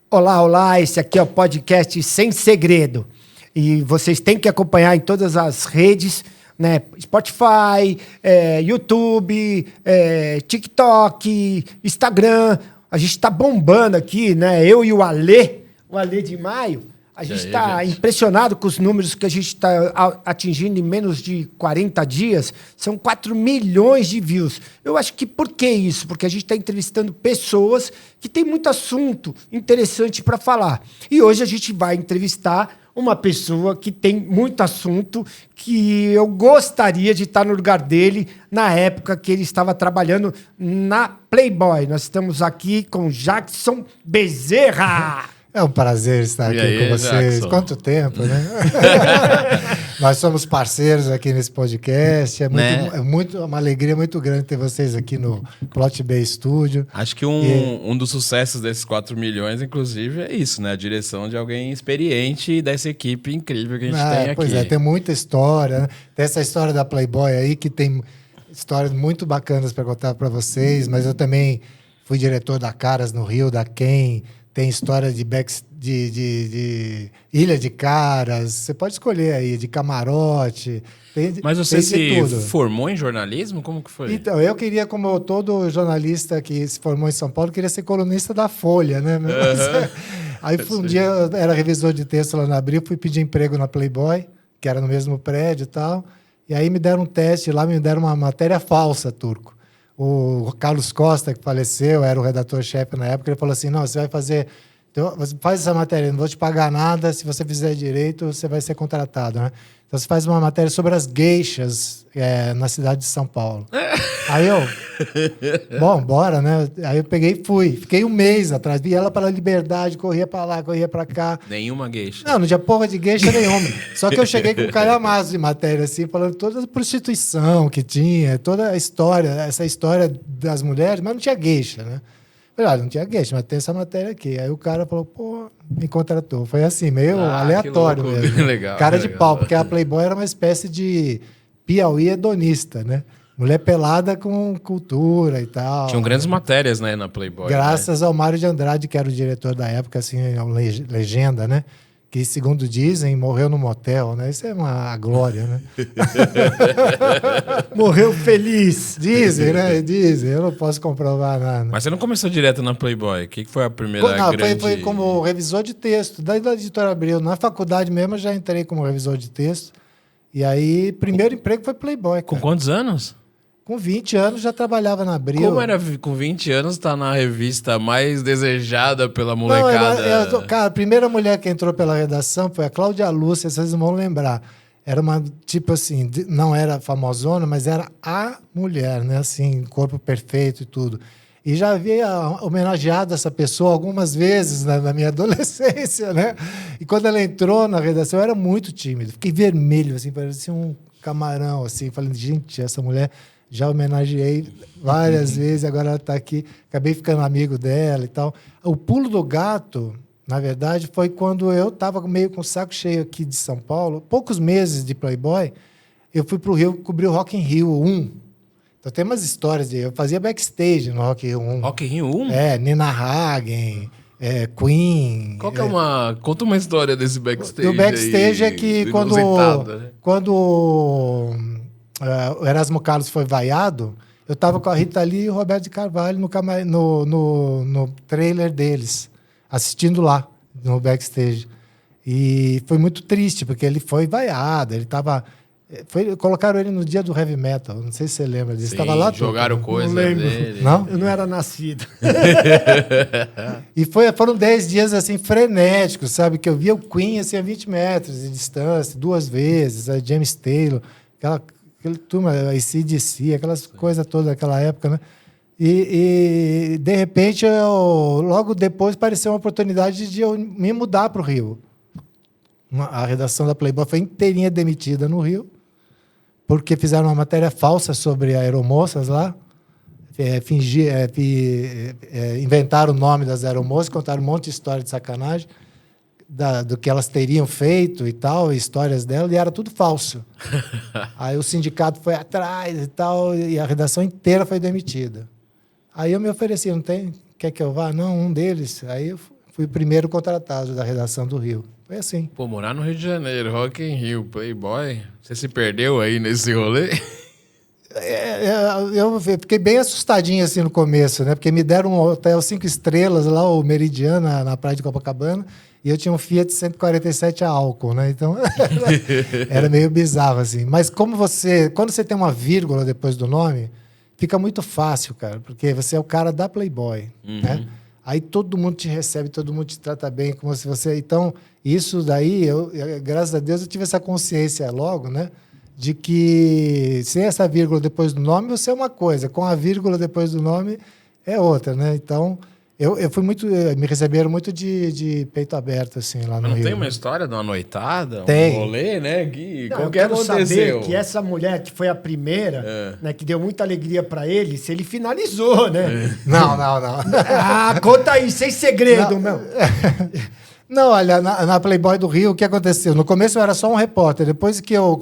Olá, olá, esse aqui é o podcast Sem Segredo. E vocês têm que acompanhar em todas as redes, né? Spotify, YouTube, TikTok, Instagram. A gente está bombando aqui, né? Eu e o Ale de Maio. A gente está impressionado com os números que a gente está atingindo em menos de 40 dias. São 4 milhões de views. Eu acho que por que isso? Porque a gente está entrevistando pessoas que têm muito assunto interessante para falar. E hoje a gente vai entrevistar uma pessoa que tem muito assunto, que eu gostaria de estar no lugar dele na época que ele estava trabalhando na Playboy. Nós estamos aqui com Jackson Bezerra. É um prazer estar aqui com vocês. Jackson. Quanto tempo, né? Nós somos parceiros aqui nesse podcast. É uma alegria muito grande ter vocês aqui no Plot B Studio. Acho que um dos sucessos desses 4 milhões, inclusive, é isso, né? A direção de alguém experiente dessa equipe incrível que a gente tem aqui. Pois é, tem muita história. Né? Tem essa história da Playboy aí, que tem histórias muito bacanas para contar para vocês, mas eu também fui diretor da Caras no Rio, da Quem. Tem história de Ilha de Caras, você pode escolher aí, de camarote. Mas você se formou em jornalismo? Como que foi? Então, eu queria, como todo jornalista que se formou em São Paulo, queria ser colunista da Folha, né? Aí um dia eu era revisor de texto lá na Abril, fui pedir emprego na Playboy, que era no mesmo prédio e tal, e aí me deram um teste lá, me deram uma matéria falsa, Turco. O Carlos Costa, que faleceu, era o redator-chefe na época, ele falou assim, não, você vai fazer... Então, você faz essa matéria, não vou te pagar nada, se você fizer direito, você vai ser contratado, né? Então, você faz uma matéria sobre as geishas na cidade de São Paulo. Aí eu... Bom, bora, né? Aí eu peguei e fui. Fiquei um mês atrás. Vi ela para a Liberdade, corria para lá, corria para cá. Nenhuma geisha. Não tinha porra de geisha nenhuma. Só que eu cheguei com um calhamaço de matéria, assim, falando toda a prostituição que tinha, toda a história, essa história das mulheres, mas não tinha geisha, né? Falei, olha, não tinha geisha, mas tem essa matéria aqui. Aí o cara falou, pô, me contratou. Foi assim, meio aleatório mesmo. Legal, cara de pau, porque a Playboy era uma espécie de Piauí hedonista, né? Mulher pelada com cultura e tal. Tinham grandes matérias, né, na Playboy. Graças ao Mário de Andrade, que era o diretor da época, assim, legenda, né? Que, segundo dizem, morreu no motel, né? Isso é uma glória, né? Morreu feliz. Dizem, né? Dizem. Eu não posso comprovar nada. Mas você não começou direto na Playboy? O que foi a primeira grande... Foi como revisor de texto. Daí da Editora Abril. Na faculdade mesmo, eu já entrei como revisor de texto. E aí, primeiro emprego foi Playboy. Com quantos anos? Com 20 anos já trabalhava na Abril. Como era com 20 anos estar na revista mais desejada pela molecada? Não, cara, a primeira mulher que entrou pela redação foi a Cláudia Lúcia, vocês vão lembrar. Era uma, tipo assim, não era famosona, mas era a mulher, né? Assim, corpo perfeito e tudo. E já havia homenageado essa pessoa algumas vezes na minha adolescência, né? E quando ela entrou na redação, eu era muito tímido. Fiquei vermelho, assim, parecia um camarão, assim. Falei, gente, essa mulher... Já homenageei várias vezes, agora ela está aqui. Acabei ficando amigo dela e tal. O pulo do gato, na verdade, foi quando eu estava meio com o saco cheio aqui de São Paulo. Poucos meses de Playboy, eu fui para o Rio cobrir o Rock in Rio 1. Então tem umas histórias eu fazia backstage no Rock in Rio 1. Rock in Rio 1? Nina Hagen, Queen. Qual que conta uma história desse backstage. O backstage aí, é que quando o Erasmo Carlos foi vaiado, eu estava com a Rita Lee e o Roberto de Carvalho no trailer deles, assistindo lá, no backstage. E foi muito triste, porque ele foi vaiado, ele estava... colocaram ele no dia do heavy metal, não sei se você lembra disso. Estava lá jogaram coisa dele. Não? Eu não era nascido. E foram 10 dias assim, frenéticos, sabe? Que eu via o Queen assim, a 20 metros de distância, 2 vezes, a James Taylor, aquela turma, a AC/DC, aquelas coisas todas daquela época, né? E de repente, logo depois, apareceu uma oportunidade de eu me mudar para o Rio. A redação da Playboy foi inteirinha demitida no Rio, porque fizeram uma matéria falsa sobre aeromoças lá, inventaram o nome das aeromoças, contaram um monte de história de sacanagem, do que elas teriam feito e tal, histórias dela, e era tudo falso. Aí o sindicato foi atrás e tal, e a redação inteira foi demitida. Aí eu me ofereci, quer que eu vá? Não, um deles. Aí eu fui o primeiro contratado da redação do Rio. Foi assim. Pô, morar no Rio de Janeiro, Rock in Rio, Playboy. Você se perdeu aí nesse rolê? Eu fiquei bem assustadinho assim no começo, né? Porque me deram um hotel 5 estrelas lá, o Meridiana, na praia de Copacabana, e eu tinha um Fiat 147 a álcool, né? Então era meio bizarro assim. Mas quando você tem uma vírgula depois do nome, fica muito fácil, cara, porque você é o cara da Playboy, né? Aí todo mundo te recebe, todo mundo te trata bem, como se você... Então, isso daí, graças a Deus, eu tive essa consciência logo, né? De que sem essa vírgula depois do nome, você é uma coisa, com a vírgula depois do nome é outra, né? Então, eu fui muito... Me receberam muito de peito aberto, assim, lá no Mas não Rio. tem uma história de uma noitada? Tem. Um rolê, né, Gui? Não, Como eu que quero aconteceu? saber que essa mulher que foi a primeira, né, que deu muita alegria pra ele, se ele finalizou, né? Não. Ah, conta aí, sem segredo, meu. Não, olha, na Playboy do Rio, o que aconteceu? No começo eu era só um repórter. Depois que eu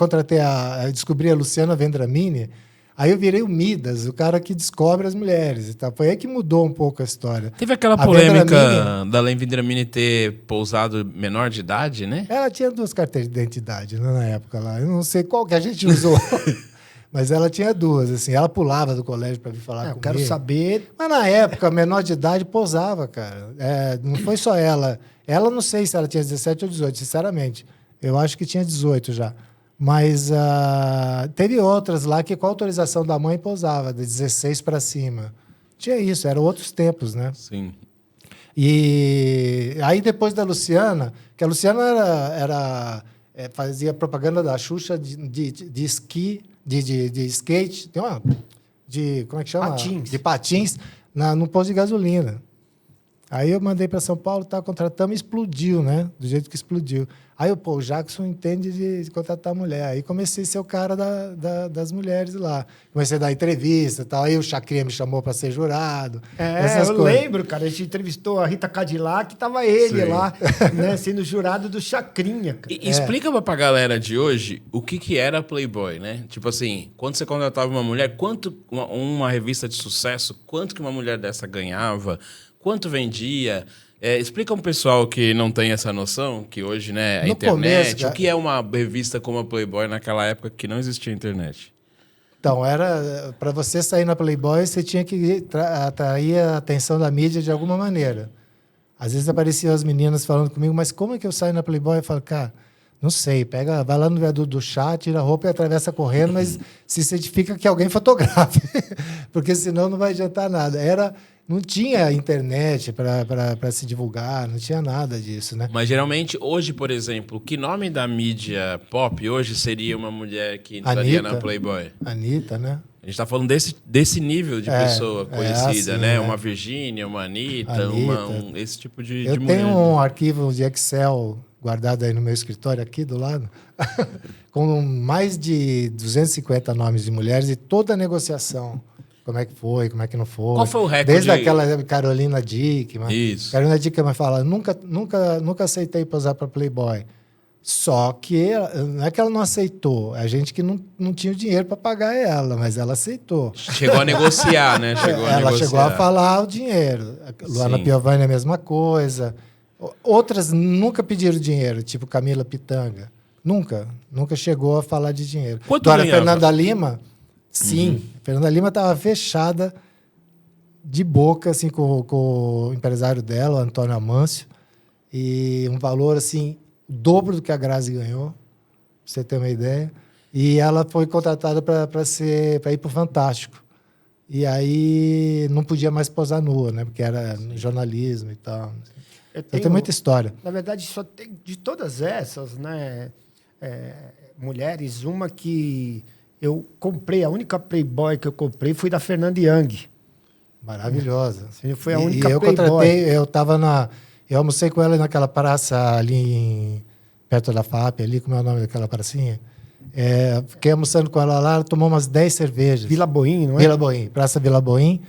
descobri a Luciana Vendramini, aí eu virei o Midas, o cara que descobre as mulheres. E tal. Foi aí que mudou um pouco a história. Teve aquela A polêmica Vendramini, da Lei Vendramini ter pousado menor de idade, né? ela tinha 2 carteiras de identidade, né, na época lá. Eu não sei qual que a gente usou, mas ela tinha 2, assim. Ela pulava do colégio para vir falar Eu comigo. quero saber. Mas na época, menor de idade pousava, cara. Não foi só ela. Ela não sei se ela tinha 17 ou 18, sinceramente. Eu acho que tinha 18 já. Mas teve outras lá que com a autorização da mãe pousava, de 16 para cima. Tinha isso, eram outros tempos, né? Sim. E aí depois da Luciana, que a Luciana fazia propaganda da Xuxa de esqui, de skate, como é que chama? Patins. De patins, no posto de gasolina. Aí eu mandei para São Paulo, contratamos e explodiu, né? Do jeito que explodiu. Aí o Jackson entende de contratar mulher. Aí comecei a ser o cara das mulheres lá. Comecei a dar entrevista e tal. Aí o Chacrinha me chamou para ser jurado. Eu lembro, cara. A gente entrevistou a Rita Cadillac, tava ele lá, né, sendo jurado do Chacrinha. Cara. E explica pra galera de hoje o que era Playboy, né? Tipo assim, quando você contratava uma mulher, quanto uma revista de sucesso, quanto que uma mulher dessa ganhava, quanto vendia... explica um pessoal que não tem essa noção, que hoje, né, a internet, começo, cara, o que é uma revista como a Playboy naquela época que não existia internet? Então, para você sair na Playboy, você tinha que atrair a atenção da mídia de alguma maneira. Às vezes apareciam as meninas falando comigo, mas como é que eu saio na Playboy? Eu falo, cara, não sei, vai lá no viaduto do chá, tira a roupa e atravessa correndo, mas se certifica que alguém fotografe, porque senão não vai adiantar nada. Não tinha internet para se divulgar, não tinha nada disso, né? Mas geralmente, hoje, por exemplo, que nome da mídia pop hoje seria uma mulher que entraria na Playboy? Anitta, né? A gente está falando desse nível de pessoa conhecida, assim, né? Uma Virgínia, uma Anitta, esse tipo de mulher. Eu tenho um arquivo de Excel guardado aí no meu escritório, aqui do lado, com mais de 250 nomes de mulheres e toda a negociação. Como é que foi, como é que não foi. Qual foi o recorde? Desde aquela Carolina Dickman. Isso. Carolina Dickman fala, nunca aceitei posar para Playboy. Só que não é que ela não aceitou, a gente que não tinha o dinheiro para pagar ela, mas ela aceitou. Chegou a negociar, né? Chegou a falar o dinheiro. A Luana Piovani é a mesma coisa. Outras nunca pediram dinheiro, tipo Camila Pitanga. Nunca chegou a falar de dinheiro. Quanto Agora, ganhava? Fernanda Lima, sim. Fernanda Lima estava fechada de boca assim, com o empresário dela, o Antônio Amâncio, e um valor assim, o dobro do que a Grazi ganhou, pra você ter uma ideia. E ela foi contratada para ir para o Fantástico. E aí não podia mais posar nua, né? Porque era jornalismo e tal. Eu tenho muita história. Na verdade, só tem de todas essas, né, mulheres, uma que eu comprei, a única Playboy que eu comprei foi da Fernanda Young. Maravilhosa. Foi a única eu Playboy. Contratei, eu almocei com ela naquela praça ali perto da FAP, ali, como é o nome daquela pracinha? Fiquei almoçando com ela lá, ela tomou umas 10 cervejas. Vila Boim, não é? Vila Boim, Praça Vila Boim.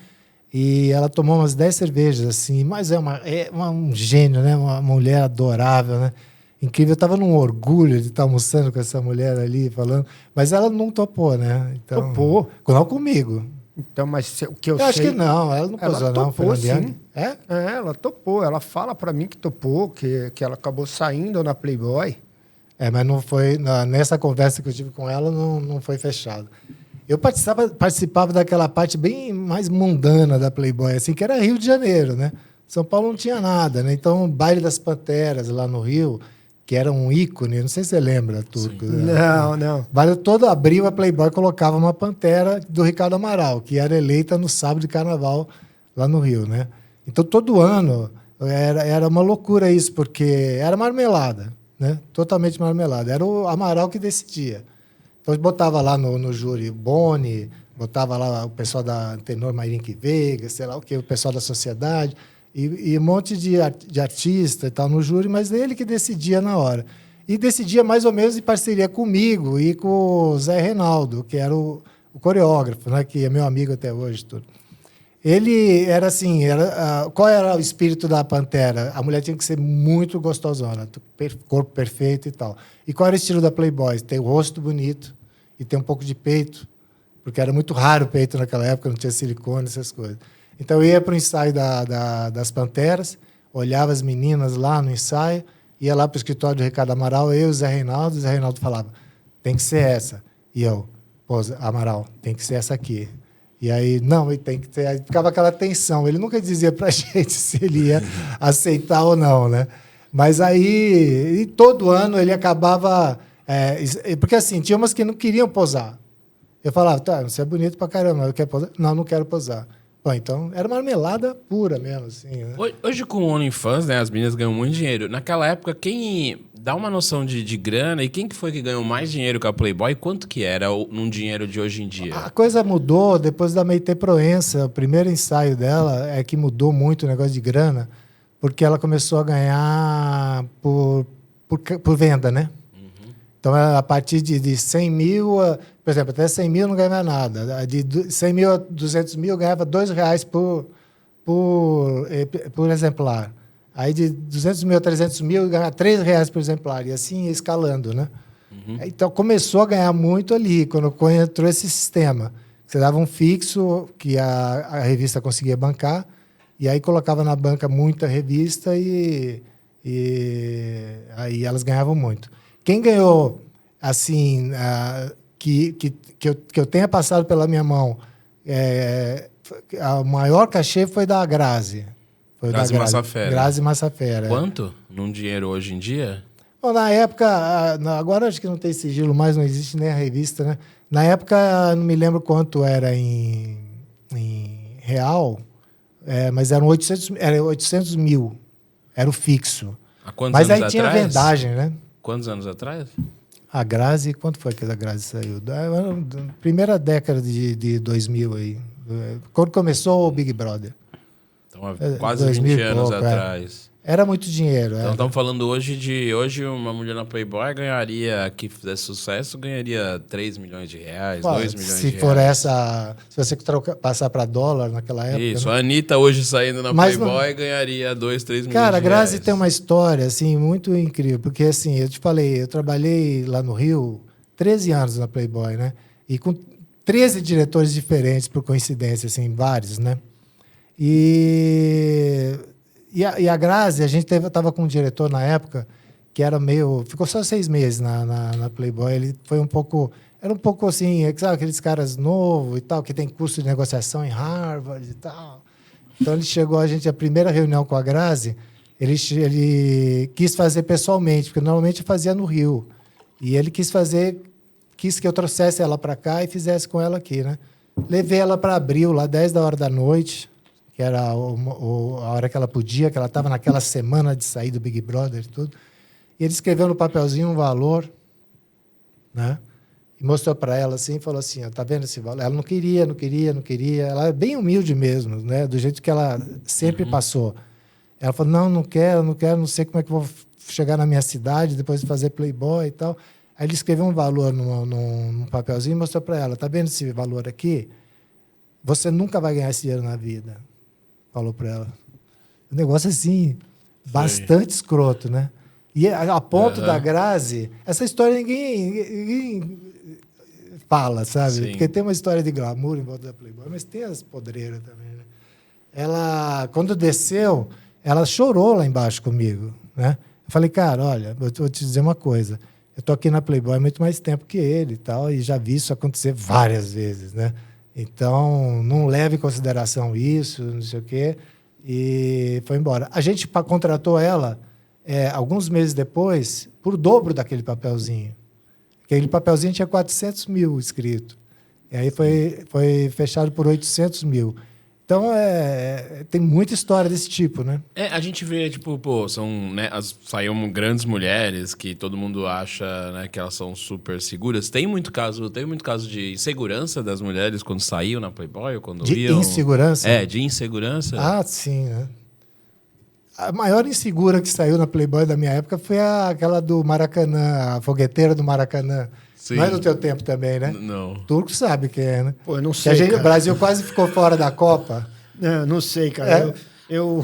E ela tomou umas 10 cervejas, assim, mas um gênio, né? Uma mulher adorável, né? Incrível. Eu estava num orgulho de estar almoçando com essa mulher ali, falando. Mas ela não topou, né? Então, topou. Não comigo. Então, mas o que eu Eu acho sei... que não, ela não posou, não, topou, Fernandiane. sim. É? Ela topou. Ela fala pra mim que topou, que ela acabou saindo na Playboy. Mas não foi. Nessa conversa que eu tive com ela, não foi fechado. Eu participava daquela parte bem mais mundana da Playboy, assim, que era Rio de Janeiro, né? São Paulo não tinha nada, né? Então, o Baile das Panteras lá no Rio, que era um ícone, não sei se você lembra, Turco. Né? Não. Baile todo abril, a Playboy colocava uma pantera do Ricardo Amaral, que era eleita no sábado de carnaval lá no Rio, né? Então, todo ano era uma loucura isso, porque era marmelada, né? Totalmente marmelada. Era o Amaral que decidia. Então, botava lá no júri Boni, botava lá o pessoal da Tenor Mayrink Veiga, sei lá o que, o pessoal da sociedade, e um monte de artista e tal no júri, mas ele que decidia na hora. E decidia mais ou menos em parceria comigo e com o Zé Reinaldo, que era o coreógrafo, né, que é meu amigo até hoje. Tudo. Ele era assim, qual era o espírito da Pantera? A mulher tinha que ser muito gostosona, corpo perfeito e tal. E qual era o estilo da Playboy? Tem o rosto bonito e tem um pouco de peito, porque era muito raro o peito naquela época, não tinha silicone, essas coisas. Então eu ia para o ensaio das Panteras, olhava as meninas lá no ensaio, ia lá para o escritório do Ricardo Amaral, eu e o Zé Reinaldo falava, tem que ser essa. E eu, pô, Amaral, tem que ser essa aqui. E aí, não, e tem que ter. Aí ficava aquela tensão. Ele nunca dizia pra gente se ele ia aceitar ou não, né? Mas aí, e todo ano ele acabava. Porque assim, tinha umas que não queriam posar. Eu falava, tá, você é bonito pra caramba, eu quero posar? Não quero posar. Bom, então era marmelada pura mesmo, assim. Né? Hoje com o OnlyFans, né, as meninas ganham muito dinheiro. Naquela época, quem dá uma noção de grana e quem que foi que ganhou mais dinheiro com a Playboy? Quanto que era num dinheiro de hoje em dia? A coisa mudou depois da Meitê Proença. O primeiro ensaio dela é que mudou muito o negócio de grana, porque ela começou a ganhar por venda, né? Então, a partir de 100 mil, por exemplo, até 100 mil não ganhava nada. De 100 mil a 200 mil ganhava R$2 por exemplar. Aí de 200 mil a 300 mil ganhava R$3 por exemplar. E assim escalando, né? Então, começou a ganhar muito ali, quando entrou esse sistema. Você dava um fixo que a revista conseguia bancar, e aí colocava na banca muita revista e aí elas ganhavam muito. Quem ganhou, assim, que eu tenha passado pela minha mão, a maior cachê foi da Grazi. Foi Grazi da Massafera. Grazi Massafera. Quanto? Num dinheiro hoje em dia? Bom, na época, agora acho que não tem sigilo mais, não existe nem a revista, né? Na época, não me lembro quanto era em real, mas eram 800 mil. Era o fixo. Há quantos mas anos aí tinha atrás? vendagem, né? Quantos anos atrás? A Grazi, quanto foi que a Grazi saiu? Da primeira década de 2000 aí. Quando começou o Big Brother. Então, há quase 2000 20 anos pouco, atrás. Era muito dinheiro. Então, estamos falando hoje uma mulher na Playboy ganharia, que fizesse sucesso, ganharia 3 milhões de reais, 2 milhões de reais. Se for essa, se você passar para dólar naquela época. Isso, né? a Anitta hoje saindo na Mas Playboy ganharia 2, 3 milhões Cara, de a Grazi reais. tem uma história assim muito incrível, porque assim, eu te falei, eu trabalhei lá no Rio 13 anos na Playboy, né? E com 13 diretores diferentes, por coincidência, assim, vários, né? E a Grazi, a gente estava com um diretor na época que era meio... Ficou só 6 meses na Playboy. Ele foi um pouco... Era um pouco assim, sabe, aqueles caras novos e tal, que tem curso de negociação em Harvard e tal. Então, ele chegou, a primeira reunião com a Grazi, ele quis fazer pessoalmente, porque normalmente fazia no Rio. E ele quis que eu trouxesse ela para cá e fizesse com ela aqui, né? Levei ela para Abril, lá 10 da hora da noite, que era a hora que ela podia, que ela estava naquela semana de sair do Big Brother e tudo. E ele escreveu no papelzinho um valor, né? E mostrou para ela assim, e falou assim, ó, tá vendo esse valor? Ela não queria. Ela é bem humilde mesmo, né? Do jeito que ela sempre passou. Ela falou, não quero, não sei como é que eu vou chegar na minha cidade depois de fazer Playboy e tal. Aí ele escreveu um valor num papelzinho e mostrou para ela, tá vendo esse valor aqui? Você nunca vai ganhar esse dinheiro na vida. Falou para ela. Um negócio assim, bastante escroto, né? E a ponto da Grazi, essa história ninguém fala, sabe? Sim. Porque tem uma história de glamour em volta da Playboy, mas tem as podreiras também, né? Ela, quando desceu, ela chorou lá embaixo comigo, né? Eu falei, cara, olha, eu vou te dizer uma coisa. Eu tô aqui na Playboy há muito mais tempo que ele e tal, e já vi isso acontecer várias vezes, né? Então, não leve em consideração isso, não sei o quê. E foi embora. A gente contratou ela alguns meses depois por o dobro daquele papelzinho. Aquele papelzinho tinha 400 mil escrito. E aí foi fechado por 800 mil. Então, tem muita história desse tipo, né? A gente vê, tipo, pô, são, né, saíram grandes mulheres que todo mundo acha, né, que elas são super seguras. Tem muito caso de insegurança das mulheres quando saíam na Playboy ou quando De iam... insegurança? De insegurança. Ah, sim, né? A maior insegura que saiu na Playboy da minha época foi aquela do Maracanã, a fogueteira do Maracanã. Sim. Não é do teu tempo também, né? Não. O Turco sabe quem é, né? Pô, eu não Que sei, o Brasil quase ficou fora da Copa. Não sei, cara. Eu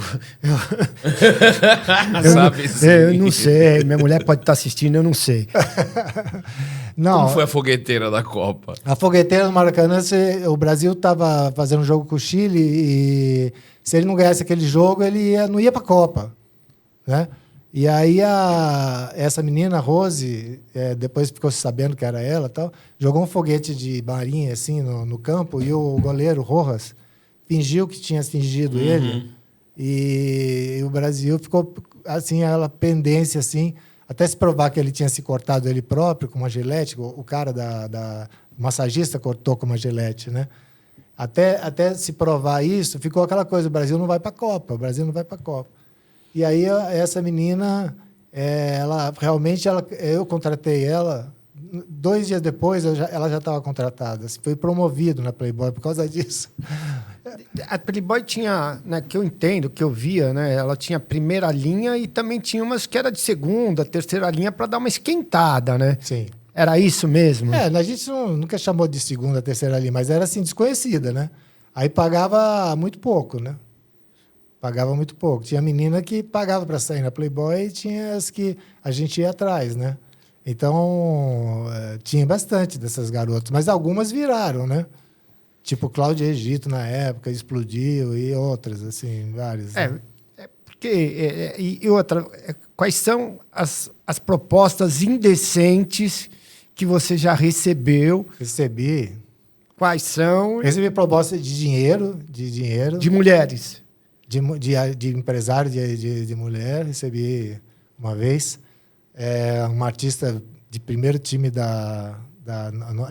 Sabe sim. eu não sei. Minha mulher pode estar assistindo, eu não sei. Não, Como foi a fogueteira da Copa? a fogueteira do Maracanã, o Brasil estava fazendo um jogo com o Chile e se ele não ganhasse aquele jogo, ele não ia para a Copa, né? E aí essa menina, Rose, depois ficou sabendo que era ela, tal, jogou um foguete de marinha assim no campo e o goleiro Rojas fingiu que tinha atingido ele e o Brasil ficou assim, ela pendência assim, até se provar que ele tinha se cortado ele próprio com uma gilete, o cara o massagista cortou com uma gilete, né? Até se provar isso, ficou aquela coisa, o Brasil não vai para a Copa, o Brasil não vai para a Copa. E aí essa menina, ela realmente, eu contratei ela, 2 dias depois ela já estava contratada, assim, foi promovido na Playboy por causa disso. A Playboy tinha, né, que eu entendo, que eu via, né, ela tinha primeira linha e também tinha umas que era de segunda, terceira linha para dar uma esquentada, né? Sim. Era isso mesmo? A gente nunca chamou de segunda, terceira linha, mas era assim, desconhecida, né? Aí pagava muito pouco, né? Pagava muito pouco. Tinha menina que pagava para sair na Playboy e tinha as que a gente ia atrás, né? Então, tinha bastante dessas garotas. Mas algumas viraram, né? Tipo Cláudia Egito, na época, explodiu, e outras, assim, várias. Porque... E outra, quais são as propostas indecentes que você já recebeu? Recebi. Quais são? Recebi proposta de dinheiro. De mulheres? De empresário de mulher, recebi uma vez. Uma artista de primeiro time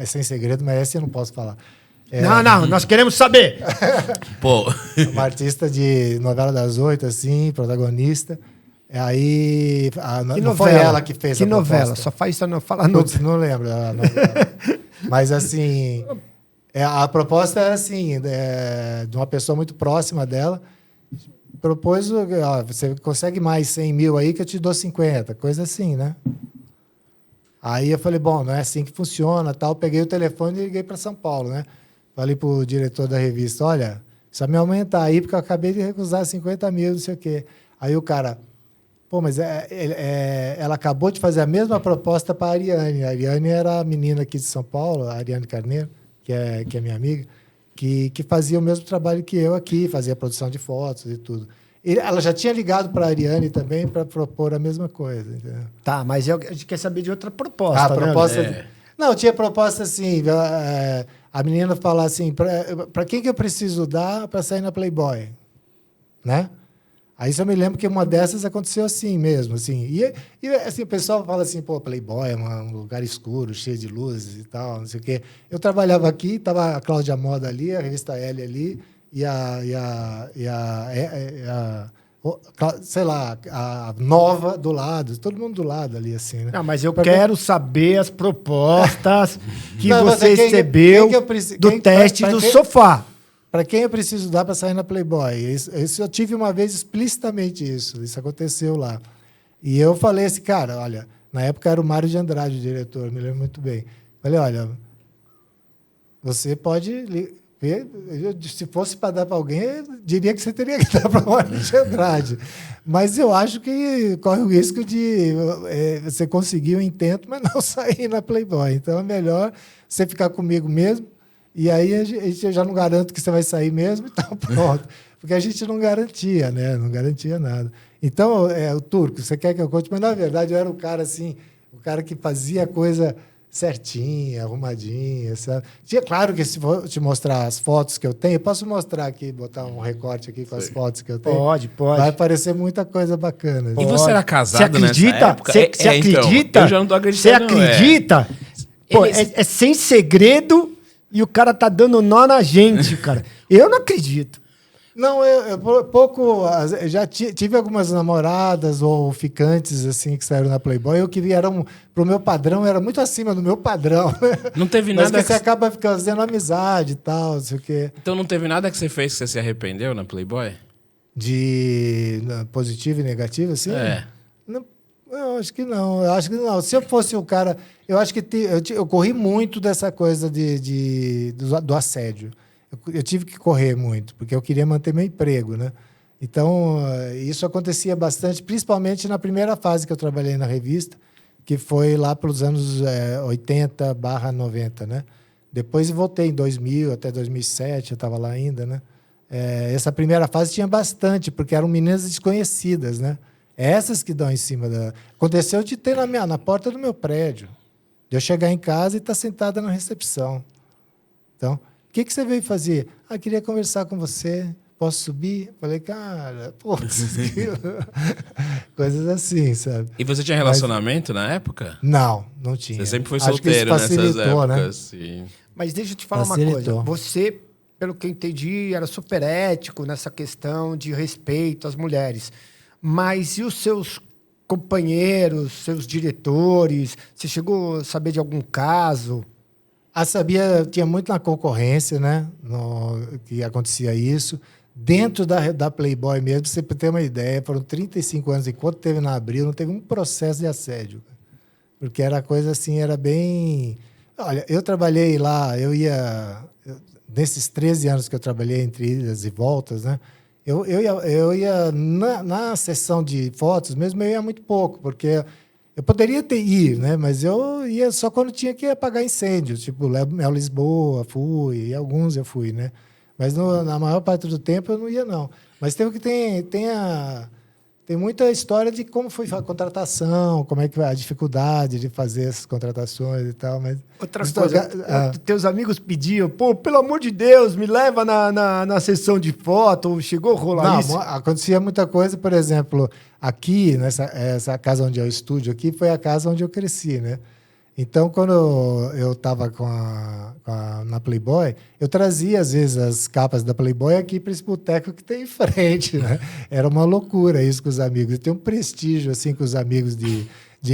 é sem segredo, mas essa eu não posso falar. Não, nós queremos saber. Pô. Uma artista de novela das 8, assim, protagonista. Aí, não foi ela que fez a proposta. Que novela? Só faz isso, não fala não. Não lembro a novela. Mas, assim, a proposta era assim, de uma pessoa muito próxima dela. Propôs, você consegue mais 100 mil aí que eu te dou 50, coisa assim, né? Aí eu falei, bom, não é assim que funciona, tal. Peguei o telefone e liguei para São Paulo, né? Falei para o diretor da revista, olha, precisa me aumentar aí, porque eu acabei de recusar 50 mil, não sei o quê. Aí o cara, pô, mas ela acabou de fazer a mesma proposta para a Ariane. A Ariane era a menina aqui de São Paulo, a Ariane Carneiro, que é minha amiga, que fazia o mesmo trabalho que eu aqui, fazia produção de fotos e tudo. Ela já tinha ligado para a Ariane também para propor a mesma coisa. Entendeu? Tá, mas a gente quer saber de outra proposta. A proposta... né? Não, tinha proposta assim, a menina falar assim, para quem que eu preciso dar para sair na Playboy? Né? Aí só me lembro que uma dessas aconteceu assim mesmo. Assim. E assim, o pessoal fala assim, pô, Playboy é um lugar escuro, cheio de luzes e tal, não sei o quê. Eu trabalhava aqui, estava a Cláudia Moda ali, a revista L ali, sei lá, a Nova do lado, todo mundo do lado ali, assim, né? Não, mas eu quero saber as propostas que você quem recebeu do teste do sofá. Para quem eu preciso dar para sair na Playboy? Isso eu tive uma vez explicitamente isso aconteceu lá. E eu falei assim, cara, olha, na época era o Mário de Andrade, o diretor, me lembro muito bem. Falei, olha, você pode Se fosse para dar para alguém, eu diria que você teria que dar para o Maurício de Andrade. Mas eu acho que corre o risco de você conseguir o intento, mas não sair na Playboy. Então é melhor você ficar comigo mesmo, e aí eu já não garanto que você vai sair mesmo, então pronto. Porque a gente não garantia, né? Não garantia nada. Então, o Turco, você quer que eu conte? Mas, na verdade, eu era o cara, assim, o cara que fazia a coisa certinha, arrumadinha, sabe? Claro que se vou te mostrar as fotos que eu tenho, eu posso mostrar aqui, botar um recorte aqui com as fotos que eu tenho. Pode. Vai aparecer muita coisa bacana. E você era casado nessa época? Você acredita? Então, eu já não tô acreditando. Você acredita? Pô, é sem segredo e o cara tá dando nó na gente, cara. Eu não acredito. Não, eu já tive algumas namoradas ou ficantes assim que saíram na Playboy. Eu queria, pro meu padrão, era muito acima do meu padrão. Né? Não teve nada. Mas que você acaba fazendo amizade e tal, não sei o quê. Então não teve nada que você fez que você se arrependeu na Playboy? De positivo e negativo, assim? Não, eu acho que não. Eu acho que não. Se eu fosse o cara, eu acho que eu corri muito dessa coisa do assédio. Eu tive que correr muito, porque eu queria manter meu emprego, né? Então, isso acontecia bastante, principalmente na primeira fase que eu trabalhei na revista, que foi lá pelos anos 80/90, né? Depois voltei em 2000, até 2007, eu estava lá ainda, né? Essa primeira fase tinha bastante, porque eram meninas desconhecidas, né? Essas que dão em cima da... Aconteceu de ter na porta do meu prédio. De eu chegar em casa e estar sentada na recepção. Então... O que você veio fazer? Queria conversar com você. Posso subir? Falei, cara, coisas assim, sabe? E você tinha relacionamento na época? Não tinha. Você sempre foi solteiro nessas épocas. Né? Sim. Mas deixa eu te falar uma coisa. Você, pelo que eu entendi, era super ético nessa questão de respeito às mulheres. Mas e os seus companheiros, seus diretores? Você chegou a saber de algum caso? Sabia, tinha muito na concorrência, né? Que acontecia isso. Dentro da Playboy mesmo, pra você ter uma ideia, foram 35 anos, enquanto teve na Abril, não teve um processo de assédio. Porque era coisa assim, era bem... Olha, eu trabalhei lá, nesses 13 anos que eu trabalhei entre idas e voltas, né? Eu ia na sessão de fotos mesmo, eu ia muito pouco, porque... Eu poderia ir, né? Mas eu ia só quando tinha que apagar incêndio. Tipo, Mel Lisboa, fui, e alguns eu fui, né? Mas na maior parte do tempo eu não ia, não. Mas tem muita história de como foi a contratação, como é que a dificuldade de fazer essas contratações e tal. Mas outra coisa, teus amigos pediam, pô, pelo amor de Deus, me leva na sessão de foto, chegou a rolar isso? Não, acontecia muita coisa, por exemplo, aqui, essa casa onde é o estúdio aqui, foi a casa onde eu cresci, né? Então, quando eu estava na Playboy, eu trazia, às vezes, as capas da Playboy aqui para esse boteco que tem em frente, né? Era uma loucura isso com os amigos. Eu tenho um prestígio, assim, com os amigos de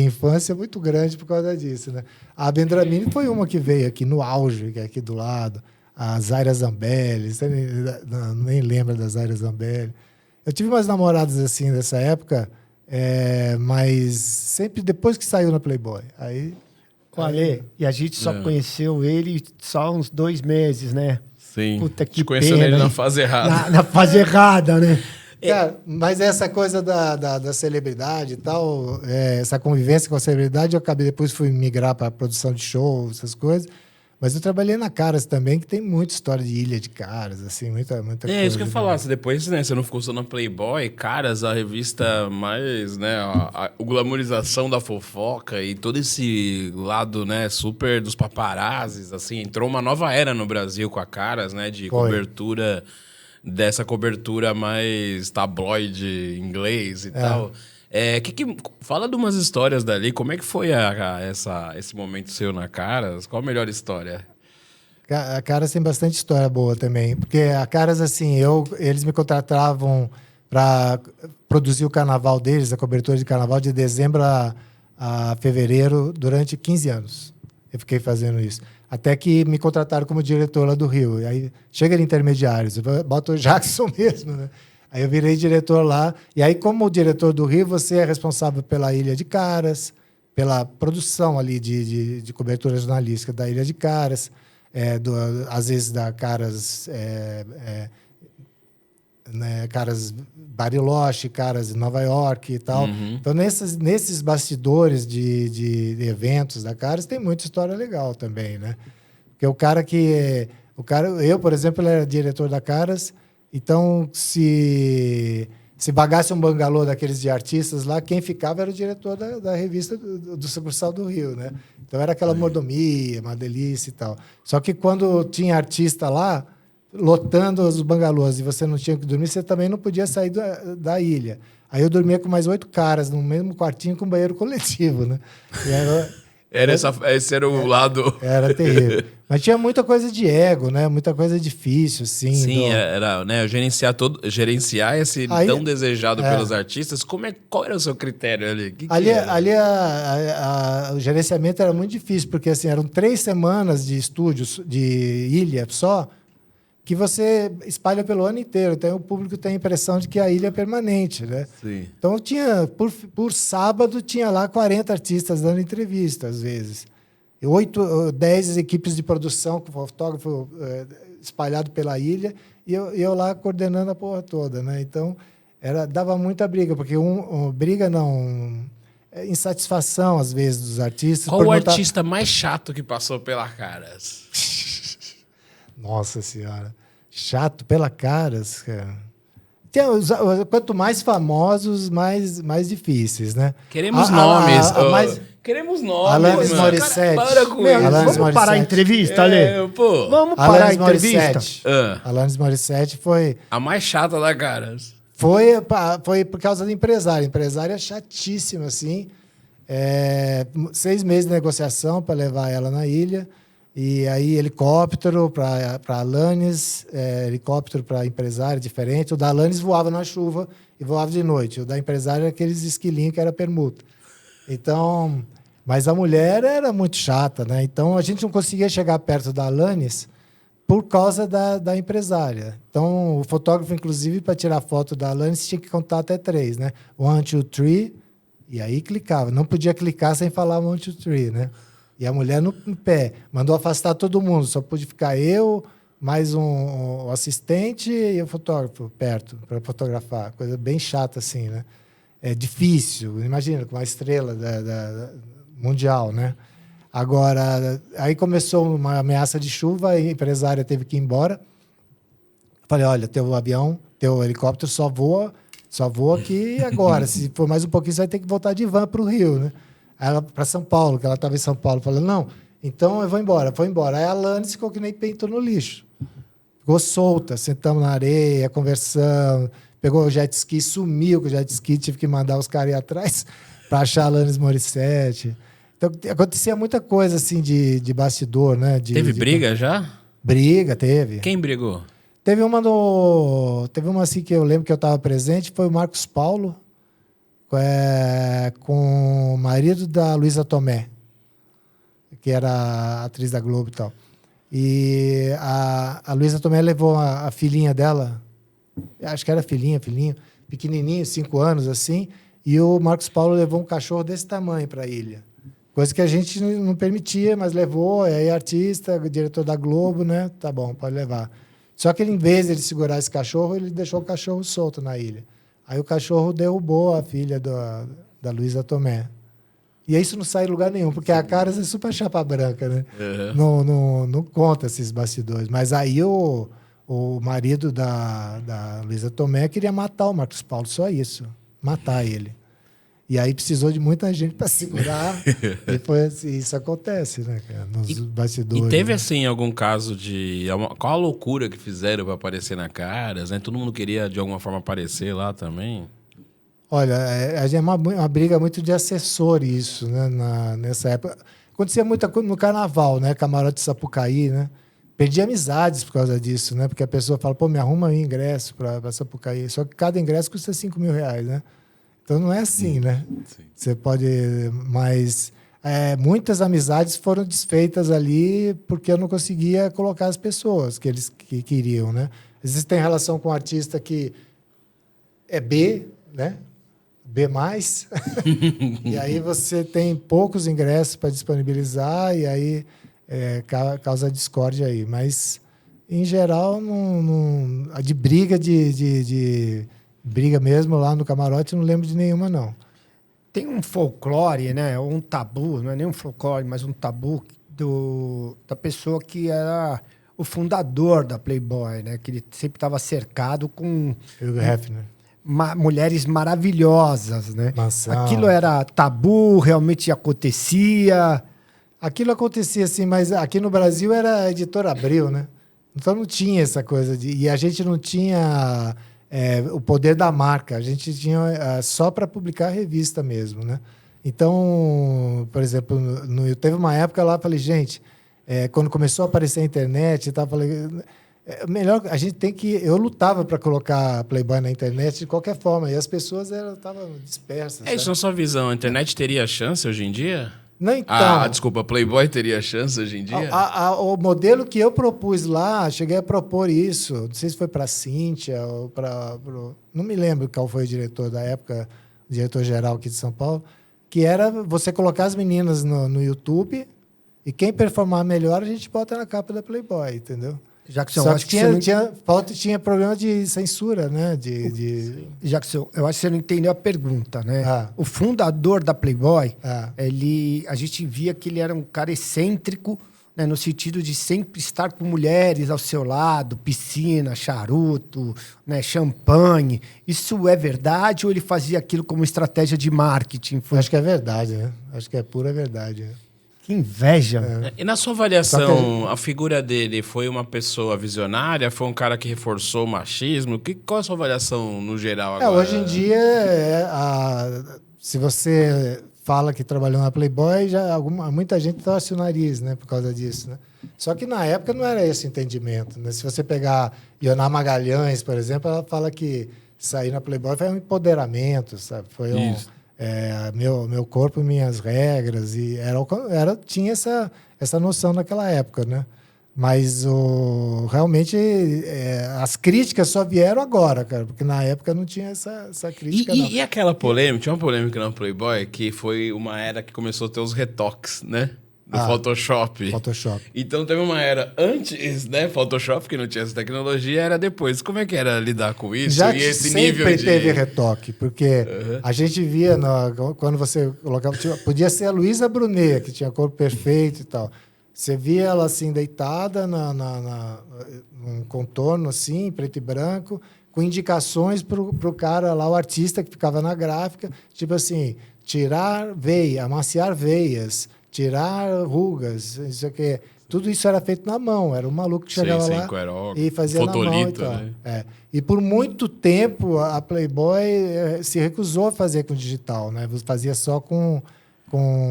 infância muito grande por causa disso, né? A Bendramini foi uma que veio aqui no auge, que é aqui do lado. A Zaira Zambelli, você nem lembra da Zaira Zambelli. Eu tive umas namoradas, assim, dessa época, mas sempre depois que saiu na Playboy. Aí... Ale, e a gente só conheceu ele só uns 2 meses, né? Sim. Puta que conheceu ele na fase errada. Na fase errada, né? Cara, mas essa coisa da celebridade e tal, essa convivência com a celebridade, eu depois fui migrar para produção de show, essas coisas. Mas eu trabalhei na Caras também, que tem muita história de Ilha de Caras, assim, muita coisa. Isso que eu ia falar. Depois, né, você não ficou só na Playboy, Caras, a revista mais, né, a glamorização da fofoca e todo esse lado, né, super dos paparazzis, assim, entrou uma nova era no Brasil com a Caras, né, de cobertura, dessa cobertura mais tabloide inglês e tal. Fala de umas histórias dali. Como é que foi esse momento seu na Caras? Qual a melhor história? A Caras tem bastante história boa também. Porque a Caras, assim, eles me contratavam para produzir o carnaval deles, a cobertura de carnaval, de dezembro a fevereiro, durante 15 anos. Eu fiquei fazendo isso. Até que me contrataram como diretor lá do Rio. E aí chega de intermediários, bota o Jackson mesmo, né? Aí eu virei diretor lá. E aí, como diretor do Rio, você é responsável pela Ilha de Caras, pela produção ali de cobertura jornalística da Ilha de Caras. às vezes da Caras, né, Caras Bariloche, Caras de Nova York e tal. Então, nesses bastidores de eventos da Caras, tem muita história legal também, né? Porque eu, por exemplo, ele era diretor da Caras, então, se bagasse um bangalô daqueles de artistas lá, quem ficava era o diretor da revista do Sucursal do Rio, né? Então, era aquela mordomia, uma delícia e tal. Só que quando tinha artista lá, lotando os bangalôs, e você não tinha que dormir, você também não podia sair da ilha. Aí eu dormia com mais 8 caras, no mesmo quartinho com banheiro coletivo, né? Esse era o lado... Era terrível. Mas tinha muita coisa de ego, né? Muita coisa difícil, assim. Sim, era, né? Gerenciar esse tão desejado pelos artistas. Qual era o seu critério ali? O gerenciamento era muito difícil, porque assim, eram 3 semanas de estúdios de ilha só, que você espalha pelo ano inteiro. Então, o público tem a impressão de que a ilha é permanente, né? Sim. Então, por sábado, tinha lá 40 artistas dando entrevista, às vezes. 10 equipes de produção, com fotógrafo espalhado pela ilha, e eu lá coordenando a porra toda, né? Então, dava muita briga, porque insatisfação, às vezes, dos artistas. Qual o artista mais chato que passou pela Caras? Nossa Senhora. Chato pela Caras, cara. Quanto mais famosos, mais difíceis, né? Queremos nomes. Queremos nomes. Alanis Morissette. Para com isso. Vamos parar a entrevista, Ale? Vamos parar a entrevista. Alanis Morissette foi... A mais chata da Caras. Foi por causa da empresária. A empresária é chatíssima, assim. 6 meses de negociação para levar ela na ilha. E aí, helicóptero para Alanis, helicóptero para empresário, diferente. O da Alanis voava na chuva e voava de noite. O da empresário era aqueles esquilinhos que era permuta. Então, mas a mulher era muito chata, né? Então, a gente não conseguia chegar perto da Alanis por causa da empresária. Então, o fotógrafo, inclusive, para tirar foto da Alanis, tinha que contar até 3, né? 1, 2, 3, e aí clicava. Não podia clicar sem falar 1, 2, 3, né? E a mulher no pé. Mandou afastar todo mundo. Só pude ficar eu, mais um assistente e o fotógrafo perto para fotografar. Coisa bem chata, assim, né? É difícil. Imagina, com uma estrela da mundial, né? Agora, aí começou uma ameaça de chuva, a empresária teve que ir embora. Falei, olha, teu avião, teu helicóptero só voa aqui agora. Se for mais um pouquinho, você vai ter que voltar de van para o Rio, né? Ela para São Paulo, que ela estava em São Paulo, falando, não, então eu vou embora. Foi embora. Aí a Alanis ficou que nem peito no lixo. Ficou solta, sentamos na areia, conversando, pegou o jet ski, sumiu com o jet ski, tive que mandar os caras ir atrás para achar a Alanis Morissette. Então, acontecia muita coisa assim de bastidor, né? Teve briga já? Briga, teve. Quem brigou? Teve uma assim que eu lembro que eu estava presente, foi o Marcos Paulo, com o marido da Luísa Tomé, que era atriz da Globo e tal. E a Luísa Tomé levou a filhinha dela, acho que era filhinho, pequenininho, 5 anos, assim, e o Marcos Paulo levou um cachorro desse tamanho para a ilha. Coisa que a gente não permitia, mas levou, aí artista, diretor da Globo, né? Tá bom, pode levar. Só que em vez de ele segurar esse cachorro, ele deixou o cachorro solto na ilha. Aí o cachorro derrubou a filha da Luísa Tomé. E isso não sai em lugar nenhum, porque a Caras é super chapa branca, né? Uhum. Não conta esses bastidores. Mas aí o marido da Luísa Tomé queria matar o Marcos Paulo, só isso. Matar ele. E aí precisou de muita gente para segurar. E foi assim, isso acontece, né, cara? Nos bastidores. E teve, né? assim, algum caso de... Qual a loucura que fizeram para aparecer na Caras, né? Todo mundo queria, de alguma forma, aparecer lá também? Olha, é uma briga muito de assessor isso, né? Nessa época. Acontecia muita coisa no carnaval, né? Camarote Sapucaí, né? Perdi amizades por causa disso, né? Porque a pessoa fala, pô, me arruma aí ingresso para Sapucaí. Só que cada ingresso custa R$5.000, né? Então não é assim, né? Sim. Você pode... Mas muitas amizades foram desfeitas ali porque eu não conseguia colocar as pessoas que eles queriam, né? Às vezes tem relação com um artista que é B, né? B+. E aí você tem poucos ingressos para disponibilizar e aí causa discórdia aí. Mas, em geral, a de briga, de briga mesmo lá no camarote, não lembro de nenhuma, não. Tem um folclore, né? Ou um tabu, não é nem um folclore, mas um tabu da pessoa que era o fundador da Playboy, né? Que ele sempre estava cercado com Hugh Hefner. mulheres maravilhosas, né? Mansão. Aquilo era tabu, realmente acontecia. Aquilo acontecia assim, mas aqui no Brasil era a Editora Abril, né? Então não tinha essa coisa e a gente não tinha o poder da marca, a gente tinha só para publicar a revista mesmo, né? Então, por exemplo, teve uma época lá, falei, gente, quando começou a aparecer a internet, falei, melhor a gente tem que. Eu lutava para colocar Playboy na internet de qualquer forma, e as pessoas estavam dispersas. É isso, na sua visão, a internet teria chance hoje em dia? Não, então, Desculpa, Playboy teria chance hoje em dia? o modelo que eu propus lá, cheguei a propor isso. Não sei se foi para a Cíntia ou para. Não me lembro qual foi o diretor da época, o diretor-geral aqui de São Paulo, que era você colocar as meninas no YouTube e quem performar melhor a gente bota na capa da Playboy, entendeu? Jackson, Só eu acho que tinha problema de censura, né? Jackson, eu acho que você não entendeu a pergunta, né? Ah. O fundador da Playboy, Ah. a gente via que ele era um cara excêntrico, né, no sentido de sempre estar com mulheres ao seu lado, piscina, charuto, né, champanhe. Isso é verdade ou ele fazia aquilo como estratégia de marketing? Acho que é verdade, né? Acho que é pura verdade. Né? Que inveja. E na sua avaliação, a figura dele foi uma pessoa visionária? Foi um cara que reforçou o machismo? Qual é a sua avaliação no geral agora? Hoje em dia, se você fala que trabalhou na Playboy, muita gente torce o nariz, né, por causa disso. Né? Só que na época não era esse o entendimento. Né? Se você pegar Ioná Magalhães, por exemplo, ela fala que sair na Playboy foi um empoderamento, sabe? Foi meu corpo, minhas regras, e tinha essa noção naquela época, né? Mas realmente as críticas só vieram agora, cara, porque na época não tinha essa crítica. E aquela polêmica, tinha uma polêmica no Playboy que foi uma era que começou a ter os retoques, né? Do Photoshop. Então teve uma era antes, né? Photoshop, que não tinha essa tecnologia, era depois. Como é que era lidar com isso? Já e esse sempre nível de... teve retoque, porque a gente via, quando você colocava... Podia ser a Luísa Brunet, que tinha corpo perfeito e tal. Você via ela assim, deitada num contorno assim, preto e branco, com indicações para o cara lá, o artista que ficava na gráfica, tipo assim, tirar veia, amaciar veias, tirar rugas, isso aqui. Tudo isso era feito na mão. Era um maluco que chegava lá e fazia fotolito, na mão e tal. Né? E por muito tempo a Playboy se recusou a fazer com digital, né? Fazia só com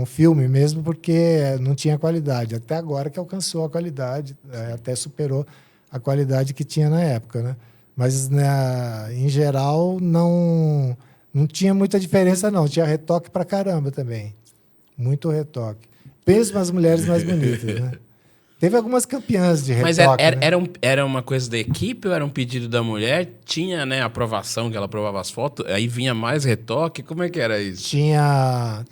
filme mesmo, porque não tinha qualidade. Até agora que alcançou a qualidade, até superou a qualidade que tinha na época, né? Mas, né, em geral, não tinha muita diferença, não. Tinha retoque pra caramba também. Muito retoque. Mesmo as mulheres mais bonitas, né? Teve algumas campeãs de retoque. Mas era uma coisa da equipe ou era um pedido da mulher? Tinha, né, aprovação, que ela aprovava as fotos, aí vinha mais retoque? Como é que era isso? Tinha.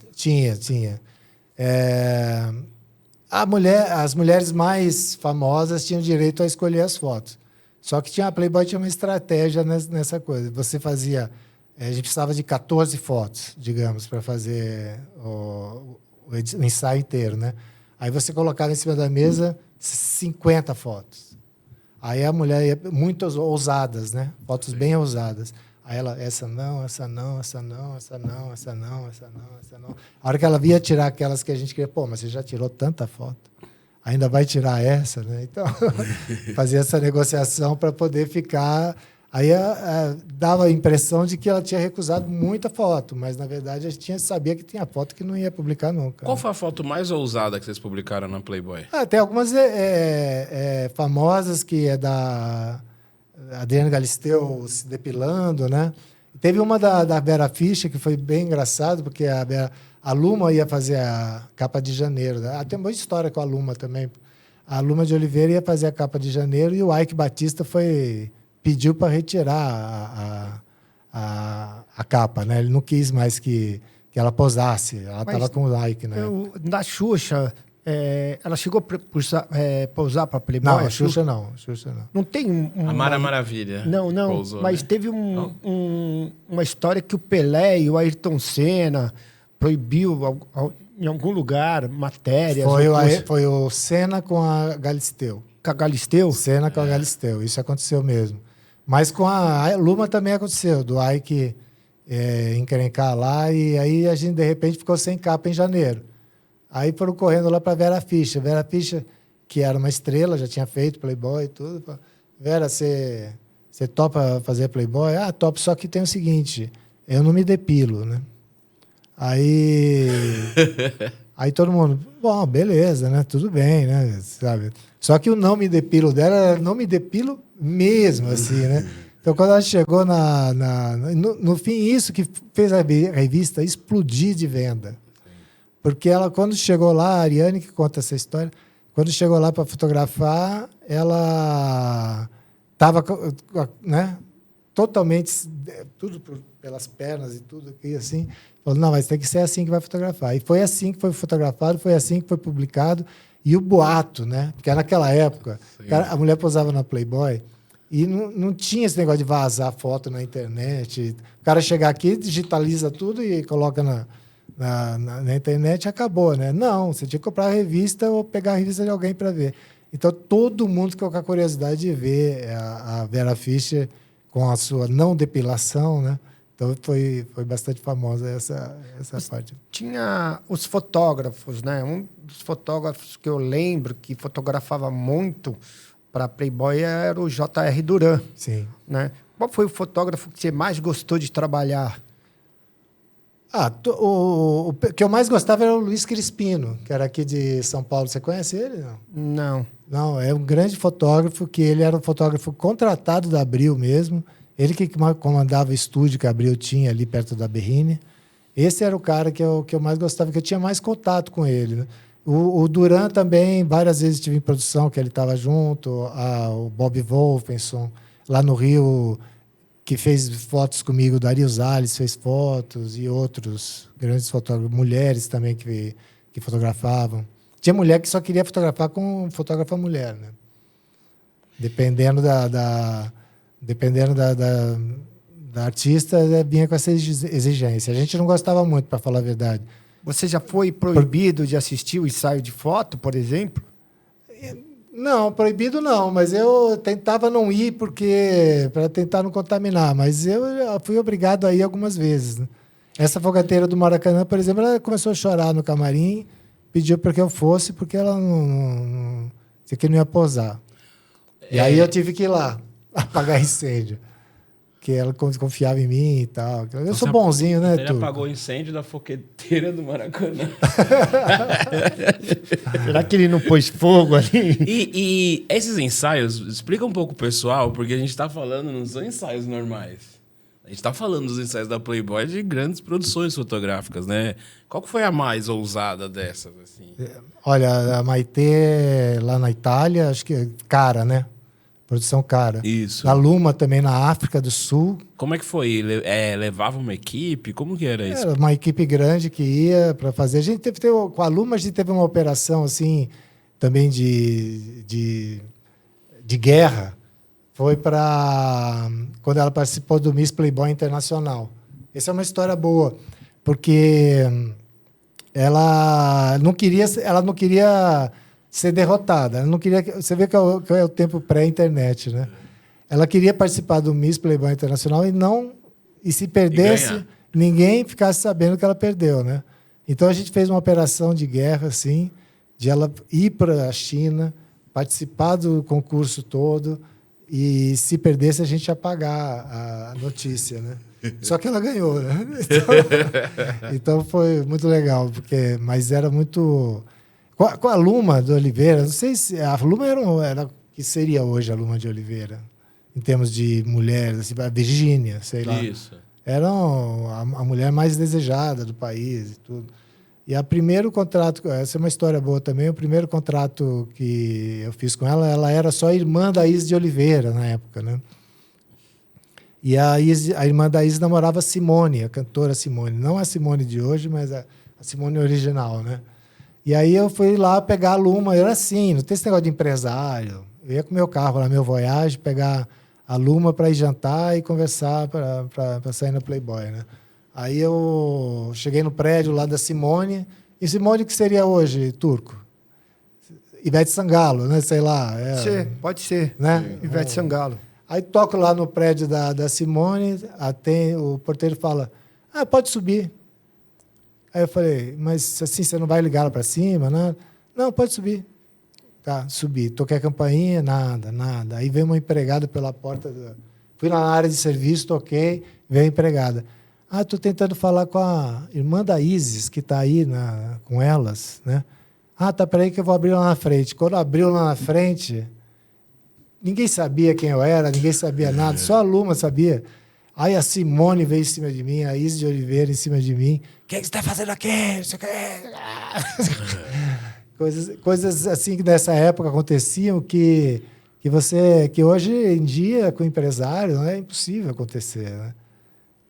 As mulheres mais famosas tinham direito a escolher as fotos. Só que a Playboy tinha uma estratégia nessa coisa. Você fazia... A gente precisava de 14 fotos, digamos, para fazer o ensaio inteiro, né? Aí você colocava em cima da mesa 50 fotos. Aí a mulher ia muito ousadas, né? Fotos bem ousadas. Aí ela, essa não. A hora que ela via tirar aquelas que a gente queria, mas você já tirou tanta foto. Ainda vai tirar essa, né? Então, fazia essa negociação para poder ficar... Aí dava a impressão de que ela tinha recusado muita foto, mas, na verdade, a gente sabia que tinha foto que não ia publicar nunca. Qual foi a foto mais ousada que vocês publicaram na Playboy? Tem algumas famosas, que é da Adriana Galisteu se depilando, né? Teve uma da Vera Fischer, que foi bem engraçado, porque a Luma ia fazer a capa de janeiro. Né? Tem uma boa história com a Luma também. A Luma de Oliveira ia fazer a capa de janeiro e o Ike Batista pediu para retirar a capa, né? Ele não quis mais que ela posasse. Ela estava com o Ike, né? Da Xuxa, ela chegou a pousar para Playboy? Não, a Xuxa não. Não tem A Mara Maravilha. Não, pousou, mas né? teve uma história que o Pelé e o Ayrton Senna proibiu em algum lugar matérias. Foi o Senna com a Galisteu. Com a Galisteu? Senna com a Galisteu, isso aconteceu mesmo. Mas com a Luma também aconteceu, do Ike encrencar lá, e aí a gente de repente ficou sem capa em janeiro. Aí foram correndo lá para Vera Fischer. Vera Fischer, que era uma estrela, já tinha feito Playboy e tudo. Falou, Vera, você topa fazer Playboy? Ah, topo, só que tem o seguinte, eu não me depilo, né? Aí todo mundo, bom, beleza, né? Tudo bem, né? Sabe? Só que o não me depilo dela era não me depilo mesmo, assim, né? Então, quando ela chegou no fim, isso que fez a revista explodir de venda. Porque ela, quando chegou lá, a Ariane que conta essa história, quando chegou lá para fotografar, ela estava, né, totalmente, tudo pelas pernas e tudo aqui, assim. Falou, não, mas tem que ser assim que vai fotografar. E foi assim que foi fotografado, foi assim que foi publicado. E o boato, né? Porque naquela época, a mulher posava na Playboy e não tinha esse negócio de vazar foto na internet. O cara chegar aqui, digitaliza tudo e coloca na internet e acabou, né? Não, você tinha que comprar a revista ou pegar a revista de alguém para ver. Então, todo mundo ficou com a curiosidade de ver a Vera Fischer com a sua não depilação, né? Então, foi bastante famosa essa parte. Tinha os fotógrafos, né? Um dos fotógrafos que eu lembro que fotografava muito para Playboy era o J.R. Duran. Sim. Né? Qual foi o fotógrafo que você mais gostou de trabalhar? O que eu mais gostava era o Luiz Crispino, que era aqui de São Paulo. Você conhece ele? Não. Não. Não, é um grande fotógrafo, que ele era um fotógrafo contratado da Abril mesmo. Ele que comandava o estúdio que a Abril tinha ali perto da Berrine. Esse era o cara que eu mais gostava, que eu tinha mais contato com ele. Né? O Duran também, várias vezes estive em produção, que ele estava junto. O Bob Wolfenson, lá no Rio, que fez fotos comigo. O Dario Zales fez fotos e outros grandes fotógrafos. Mulheres também que fotografavam. Tinha mulher que só queria fotografar com fotógrafa mulher. Né? Dependendo da artista, vinha com essa exigência. A gente não gostava muito, para falar a verdade. Você já foi proibido de assistir o ensaio de foto, por exemplo? Não, proibido não, mas eu tentava não ir para tentar não contaminar, mas eu fui obrigado a ir algumas vezes. Né? Essa fogateira do Maracanã, por exemplo, ela começou a chorar no camarim, pediu para que eu fosse, porque ela não não ia posar. E aí eu tive que ir lá apagar incêndio. Que ela confiava em mim e tal. Eu sou bonzinho, né, Ele apagou o incêndio da fogueteira do Maracanã. Será que ele não pôs fogo ali? E esses ensaios, explica um pouco, pessoal, porque a gente está falando, não são ensaios normais. A gente está falando dos ensaios da Playboy de grandes produções fotográficas, né? Qual que foi a mais ousada dessas? Assim? Olha, a Maitê, lá na Itália, acho que cara, né? Produção cara. Isso. A Luma também na África do Sul. Como é que foi? Levava uma equipe? Como que era isso? Era uma equipe grande que ia para fazer. A gente com a Luma, a gente teve uma operação assim, também de guerra. Foi quando ela participou do Miss Playboy Internacional. Essa é uma história boa, porque ela não queria ser derrotada. Ela não queria. Você vê que é o tempo pré-internet, né? Ela queria participar do Miss Playboy Internacional e se perdesse, ninguém ficasse sabendo que ela perdeu, né? Então a gente fez uma operação de guerra, assim, de ela ir para a China, participar do concurso todo, e se perdesse a gente ia apagar a notícia, né? Só que ela ganhou, né? Então foi muito legal, mas era muito. Com a Luma de Oliveira, não sei se a Luma era que seria hoje a Luma de Oliveira, em termos de mulheres, assim, a Virgínia, sei lá. Isso. Era a mulher mais desejada do país e tudo. E o primeiro contrato, essa é uma história boa também, o primeiro contrato que eu fiz com ela era só irmã da Isis de Oliveira, na época, né? E a irmã da Isis namorava a Simone, a cantora Simone. Não a Simone de hoje, mas a Simone original, né? E aí eu fui lá pegar a Luma. Era assim, não tem esse negócio de empresário. Eu ia com meu carro lá, meu Voyage, pegar a Luma para ir jantar e conversar para sair na Playboy, né? Aí eu cheguei no prédio lá da Simone. E Simone, o que seria hoje, Turco? Ivete Sangalo, né? Sei lá. Pode ser. Né? Ivete Sangalo. Aí toco lá no prédio da Simone, o porteiro fala, pode subir. Aí eu falei, mas assim, você não vai ligar lá para cima, nada? Não, pode subir. Tá, subi. Toquei a campainha, nada. Aí veio uma empregada pela porta. Fui lá na área de serviço, toquei, veio a empregada. Estou tentando falar com a irmã da Isis, que está aí com elas, né? Tá, peraí que eu vou abrir lá na frente. Quando abriu lá na frente, ninguém sabia quem eu era, ninguém sabia nada, só a Luma sabia. Aí a Simone veio em cima de mim, a Isis de Oliveira em cima de mim. O que você está fazendo aqui? Coisas assim que nessa época aconteciam que hoje em dia, com empresário, não é impossível acontecer, né?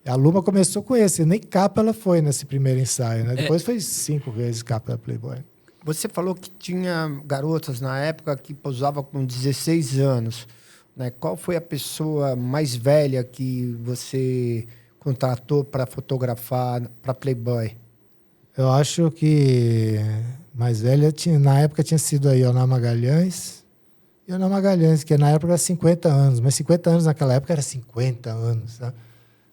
A Luma começou com esse, nem capa ela foi nesse primeiro ensaio, né? Depois foi 5 vezes capa da Playboy. Você falou que tinha garotas na época que posavam com 16 anos. Né? Qual foi a pessoa mais velha que você contratou para fotografar para Playboy? Eu acho que mais velha, na época tinha sido a Ioná Magalhães. Ioná Magalhães, que na época era 50 anos. Mas 50 anos naquela época era 50 anos. Né?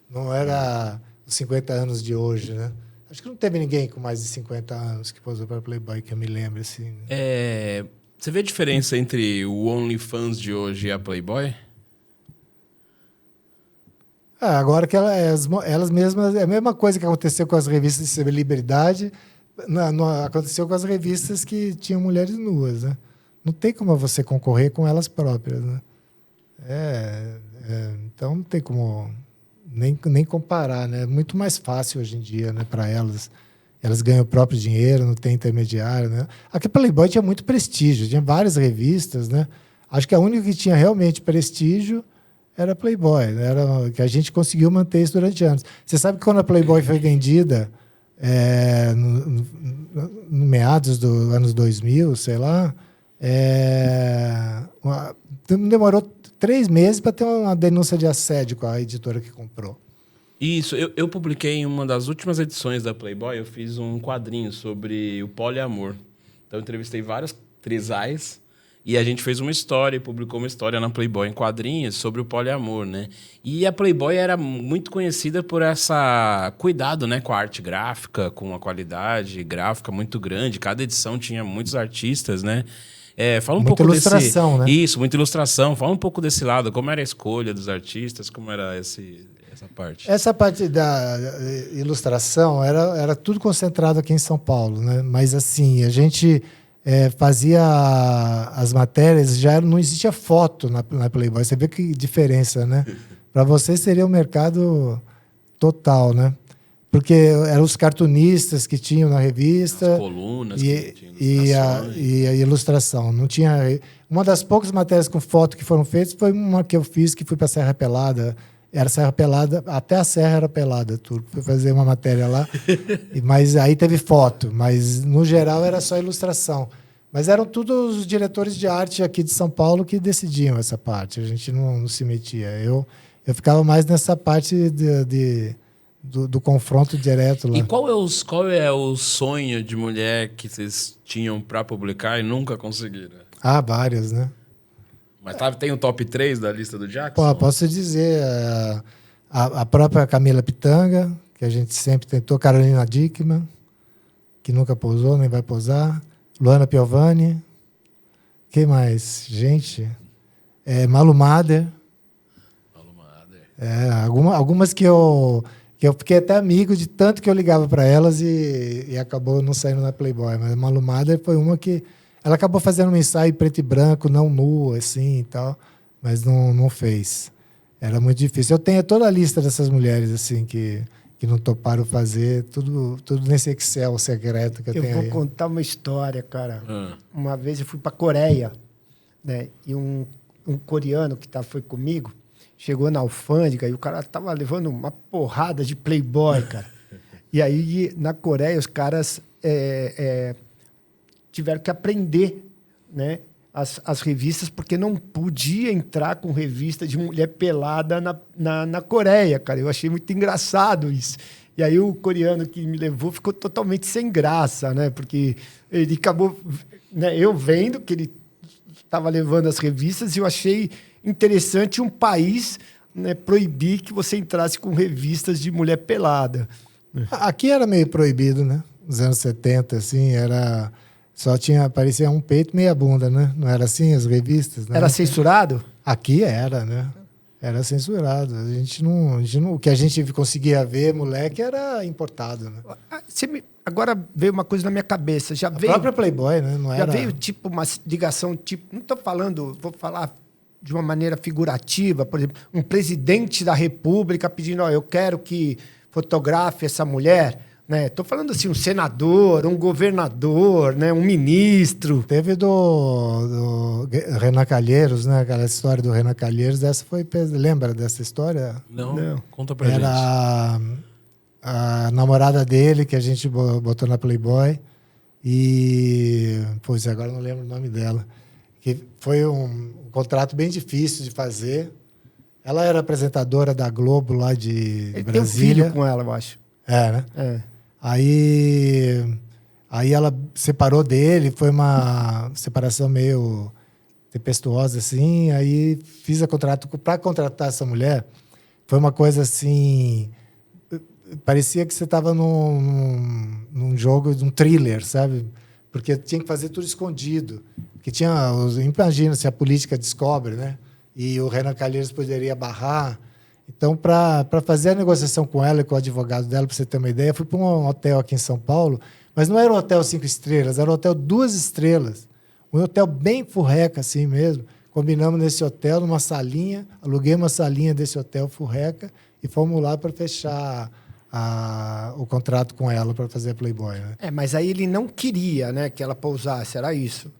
Não era os 50 anos de hoje, né? Acho que não teve ninguém com mais de 50 anos que posou para Playboy, que eu me lembro, assim. Você vê a diferença entre o OnlyFans de hoje e a Playboy? Agora que elas mesmas... É a mesma coisa que aconteceu com as revistas de celebridade, aconteceu com as revistas que tinham mulheres nuas, né? Não tem como você concorrer com elas próprias, né? Então não tem como... Nem comparar, né? É muito mais fácil hoje em dia, né, para elas. Elas ganham o próprio dinheiro, não tem intermediário, né? Aqui a Playboy tinha muito prestígio, tinha várias revistas, né? Acho que a única que tinha realmente prestígio era a Playboy, né? Que a gente conseguiu manter isso durante anos. Você sabe que quando a Playboy foi vendida, no meados dos anos 2000, sei lá, demorou 3 meses para ter uma denúncia de assédio com a editora que comprou. Isso, eu publiquei em uma das últimas edições da Playboy, eu fiz um quadrinho sobre o poliamor. Então eu entrevistei vários trisais e a gente fez uma história, publicou uma história na Playboy em quadrinhos sobre o poliamor, né? E a Playboy era muito conhecida por essa cuidado, né, com a arte gráfica, com uma qualidade gráfica muito grande. Cada edição tinha muitos artistas, né? Fala um pouco ilustração, né? Isso, muita ilustração. Fala um pouco desse lado, como era a escolha dos artistas, como era essa parte. Essa parte da ilustração era tudo concentrado aqui em São Paulo, né? Mas assim, a gente fazia as matérias, não existia foto na Playboy. Você vê que diferença, né? Para você seria um mercado total, né? Porque eram os cartunistas que tinham na revista. As colunas e a ilustração. Não tinha. Uma das poucas matérias com foto que foram feitas foi uma que eu fiz, que fui para a Serra Pelada. Era Serra Pelada, até a Serra era pelada, tudo. Fui fazer uma matéria lá. Mas aí teve foto. Mas, no geral, era só ilustração. Mas eram todos os diretores de arte aqui de São Paulo que decidiam essa parte. A gente não se metia. Eu ficava mais nessa parte do confronto direto lá. E qual é o sonho de mulher que vocês tinham para publicar e nunca conseguiram? Várias, né? Mas tem o top 3 da lista do Jackson? Posso dizer, a própria Camila Pitanga, que a gente sempre tentou, Carolina Dickmann, que nunca posou, nem vai posar, Luana Piovani, quem mais? Gente, Malu Mader. Algumas que eu fiquei até amigo de tanto que eu ligava para elas e acabou não saindo na Playboy. Mas a Malu Mader foi uma que... Ela acabou fazendo um ensaio preto e branco, não nu, assim e tal, mas não fez. Era muito difícil. Eu tenho toda a lista dessas mulheres assim que não toparam fazer, tudo nesse Excel secreto que eu tenho aí. Eu vou contar uma história, cara. Uma vez eu fui para a Coreia, né? E um coreano que foi comigo chegou na alfândega e o cara tava levando uma porrada de Playboy, cara. E aí, na Coreia, os caras tiveram que aprender, né, as revistas, porque não podia entrar com revista de mulher pelada na Coreia, cara. Eu achei muito engraçado isso. E aí o coreano que me levou ficou totalmente sem graça, né? Porque ele acabou... Né, eu vendo que ele estava levando as revistas e eu achei interessante um país, né, proibir que você entrasse com revistas de mulher pelada. Aqui era meio proibido, né? Nos anos 70, assim, era... Só aparecia um peito e meia bunda, né? Não era assim as revistas, né? Era censurado? Aqui era, né? Era censurado. A gente não, o que a gente conseguia ver, moleque, era importado, né? Agora veio uma coisa na minha cabeça. Já veio, própria Playboy, né? Não já era... veio tipo uma ligação, tipo... Não estou falando, vou falar de uma maneira figurativa, por exemplo, um presidente da República pedindo, eu quero que fotografe essa mulher... Estou falando assim, um senador, um governador, né, um ministro. Teve do Renan Calheiros, né? Aquela história do Renan Calheiros. Essa foi... Lembra dessa história? Não. Conta pra gente. Era a namorada dele, que a gente botou na Playboy. E... Pois agora não lembro o nome dela. Que foi um contrato bem difícil de fazer. Ela era apresentadora da Globo lá de Ele Brasília. tem um filho com ela, eu acho. É, né? É. Aí ela separou dele, foi uma separação meio tempestuosa, assim. Aí fiz a contrato para contratar essa mulher. Foi uma coisa assim... Parecia que você estava num jogo, num thriller, sabe? Porque tinha que fazer tudo escondido. Porque imagina se a política descobre, né? E o Renan Calheiros poderia barrar. Então, para fazer a negociação com ela e com o advogado dela, para você ter uma ideia, eu fui para um hotel aqui em São Paulo, mas não era um hotel 5 estrelas, era um hotel 2 estrelas. Um hotel bem furreca, assim mesmo. Combinamos nesse hotel, numa salinha, aluguei uma salinha desse hotel furreca e fomos lá para fechar o contrato com ela para fazer a Playboy. Né? Mas aí ele não queria, né, que ela pousasse, era isso?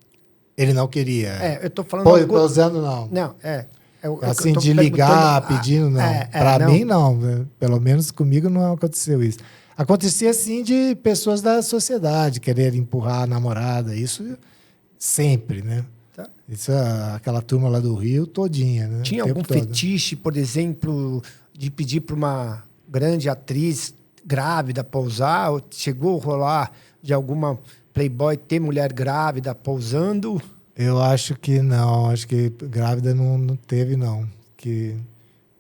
Ele não queria. Eu tô falando... Pousando, não. Não, assim, de ligar, pedindo, não. Para mim, não. Pelo menos comigo não aconteceu isso. Acontecia, assim, de pessoas da sociedade querer empurrar a namorada. Isso sempre, né? Tá. Isso, aquela turma lá do Rio todinha, né? Tinha algum fetiche, por exemplo, de pedir para uma grande atriz grávida pousar? Ou chegou a rolar de alguma Playboy ter mulher grávida pousando? Eu acho que não. Acho que grávida não teve, não. Que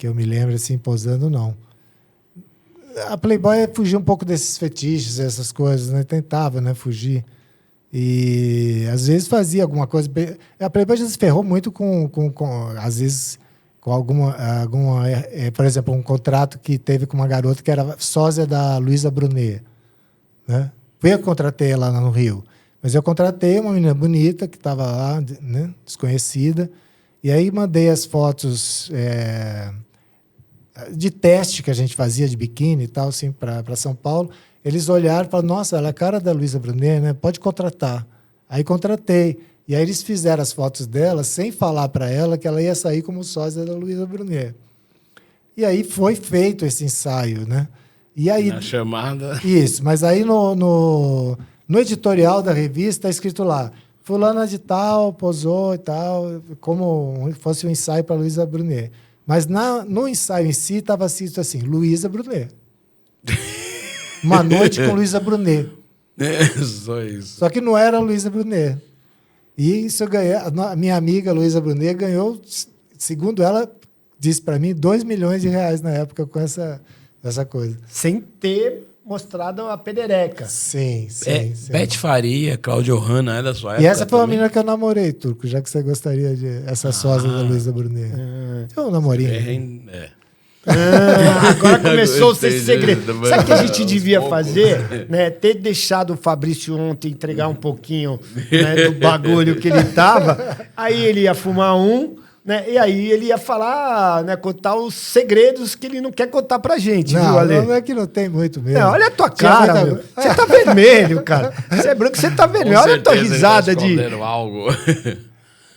eu me lembro, assim, posando, não. A Playboy fugia um pouco desses fetiches, essas coisas, né? Tentava, né? Fugir. E, às vezes, fazia alguma coisa... A Playboy já se ferrou muito às vezes, com alguma por exemplo, um contrato que teve com uma garota que era sósia da Luísa Brunet, né? Eu contratei ela lá no Rio. Mas eu contratei uma menina bonita que estava lá, né, desconhecida, e aí mandei as fotos de teste que a gente fazia de biquíni e tal, assim, para São Paulo. Eles olharam e falaram, nossa, ela é a cara da Luísa Brunet, né? Pode contratar. Aí contratei. E aí eles fizeram as fotos dela sem falar para ela que ela ia sair como sósia da Luísa Brunet. E aí foi feito esse ensaio, né? E aí, na chamada... Isso, mas aí no editorial da revista está escrito lá, fulana de tal, posou e tal, como fosse um ensaio para Luísa Brunet. Mas no ensaio em si estava escrito assim, Luísa Brunet. Uma noite com Luísa Brunet. Só isso. Só que não era Luísa Brunet. E isso eu ganhei, a minha amiga Luísa Brunet ganhou, segundo ela, disse para mim, 2 milhões de reais na época com essa coisa. Sem ter mostrado a pedereca. Sim. Beth Faria, Cláudia Hanna, é da sua época. E essa foi uma também? menina que eu namorei, Turco, já que você gostaria de essa sósia da Luísa Brunet. Eu namorei. Agora começou a ser segredo. Sabe o que a gente devia fazer? Né? Ter deixado o Fabrício ontem entregar um pouquinho, né, do bagulho que ele tava. Aí ele ia fumar né? E aí ele ia falar, né, contar os segredos que ele não quer contar pra gente, viu, Ale? Não é que não tem muito mesmo. Não, olha a tua cara, meu. Você tá vermelho, cara. Você é branco, você tá vermelho. Olha a tua risada de... algo.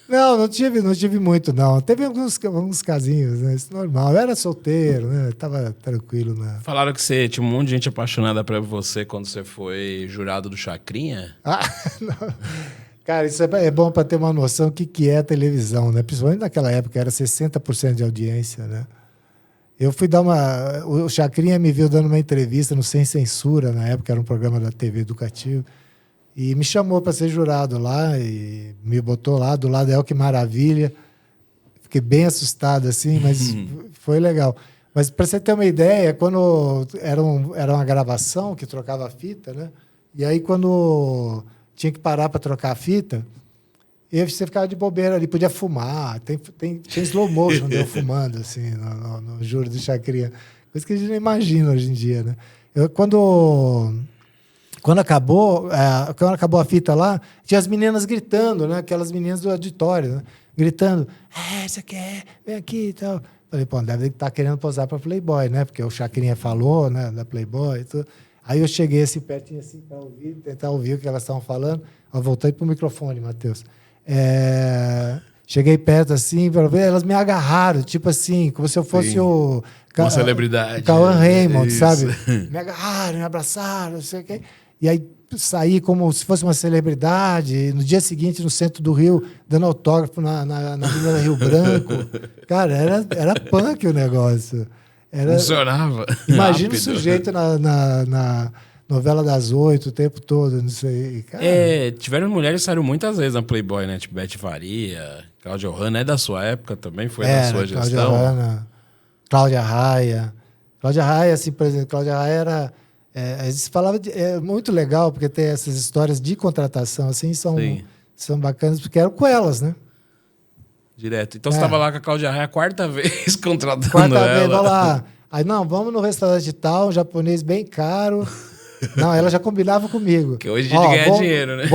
Não tive muito, não. Teve alguns casinhos, né? Isso é normal. Eu era solteiro, né? Tava tranquilo, né? Falaram que você tinha um monte de gente apaixonada por você quando você foi jurado do Chacrinha. Ah, não. Cara, isso é bom para ter uma noção do que é a televisão, né? Principalmente naquela época, era 60% de audiência, né? Eu fui dar uma... O Chacrinha me viu dando uma entrevista no Sem Censura, na época, era um programa da TV educativo, e me chamou para ser jurado lá, e me botou lá, do lado que maravilha. Fiquei bem assustado, assim, mas foi legal. Mas para você ter uma ideia, quando era uma gravação que trocava a fita, né? E aí, quando tinha que parar para trocar a fita, e você ficava de bobeira ali, podia fumar. Tinha slow motion de eu fumando, assim, no júri do Chacrinha. Coisa que a gente não imagina hoje em dia, né? Quando acabou a fita lá, tinha as meninas gritando, né? Aquelas meninas do auditório, né? Gritando, você quer? Vem aqui e tal. Falei, pô, deve estar querendo posar para Playboy, né? Porque o Chacrinha falou, né? Da Playboy e tudo. Aí eu cheguei assim, pertinho assim, para tentar ouvir o que elas estavam falando. Eu voltei para o microfone, Matheus. Cheguei perto assim, para ver, elas me agarraram, tipo assim, como se eu fosse uma celebridade. O Cauã Raymond, Isso. sabe? Me agarraram, me abraçaram, não sei o quê. E aí saí como se fosse uma celebridade. No dia seguinte, no centro do Rio, dando autógrafo na Avenida Rio Branco. Cara, era punk o negócio. Funcionava. Imagina rápido. o sujeito na novela das 8 o tempo todo, não sei. Cara, tiveram mulheres que saíram muitas vezes na Playboy, né? Tipo, Beth Faria, Cláudia Hanna, é da sua época também? Foi da sua gestão? Cláudia Hanna, Cláudia Raia. Cláudia Raia, assim, por exemplo, Cláudia Raia era... se falava é muito legal, porque tem essas histórias de contratação, assim, são bacanas, porque eram com elas, né? Direto. Então você estava lá com a Cláudia Raia a quarta vez contratando Quarta ela. vez, vamos lá. Aí, não, vamos no restaurante tal, um japonês bem caro. Não, ela já combinava comigo. Que hoje é dia de ganhar dinheiro, né?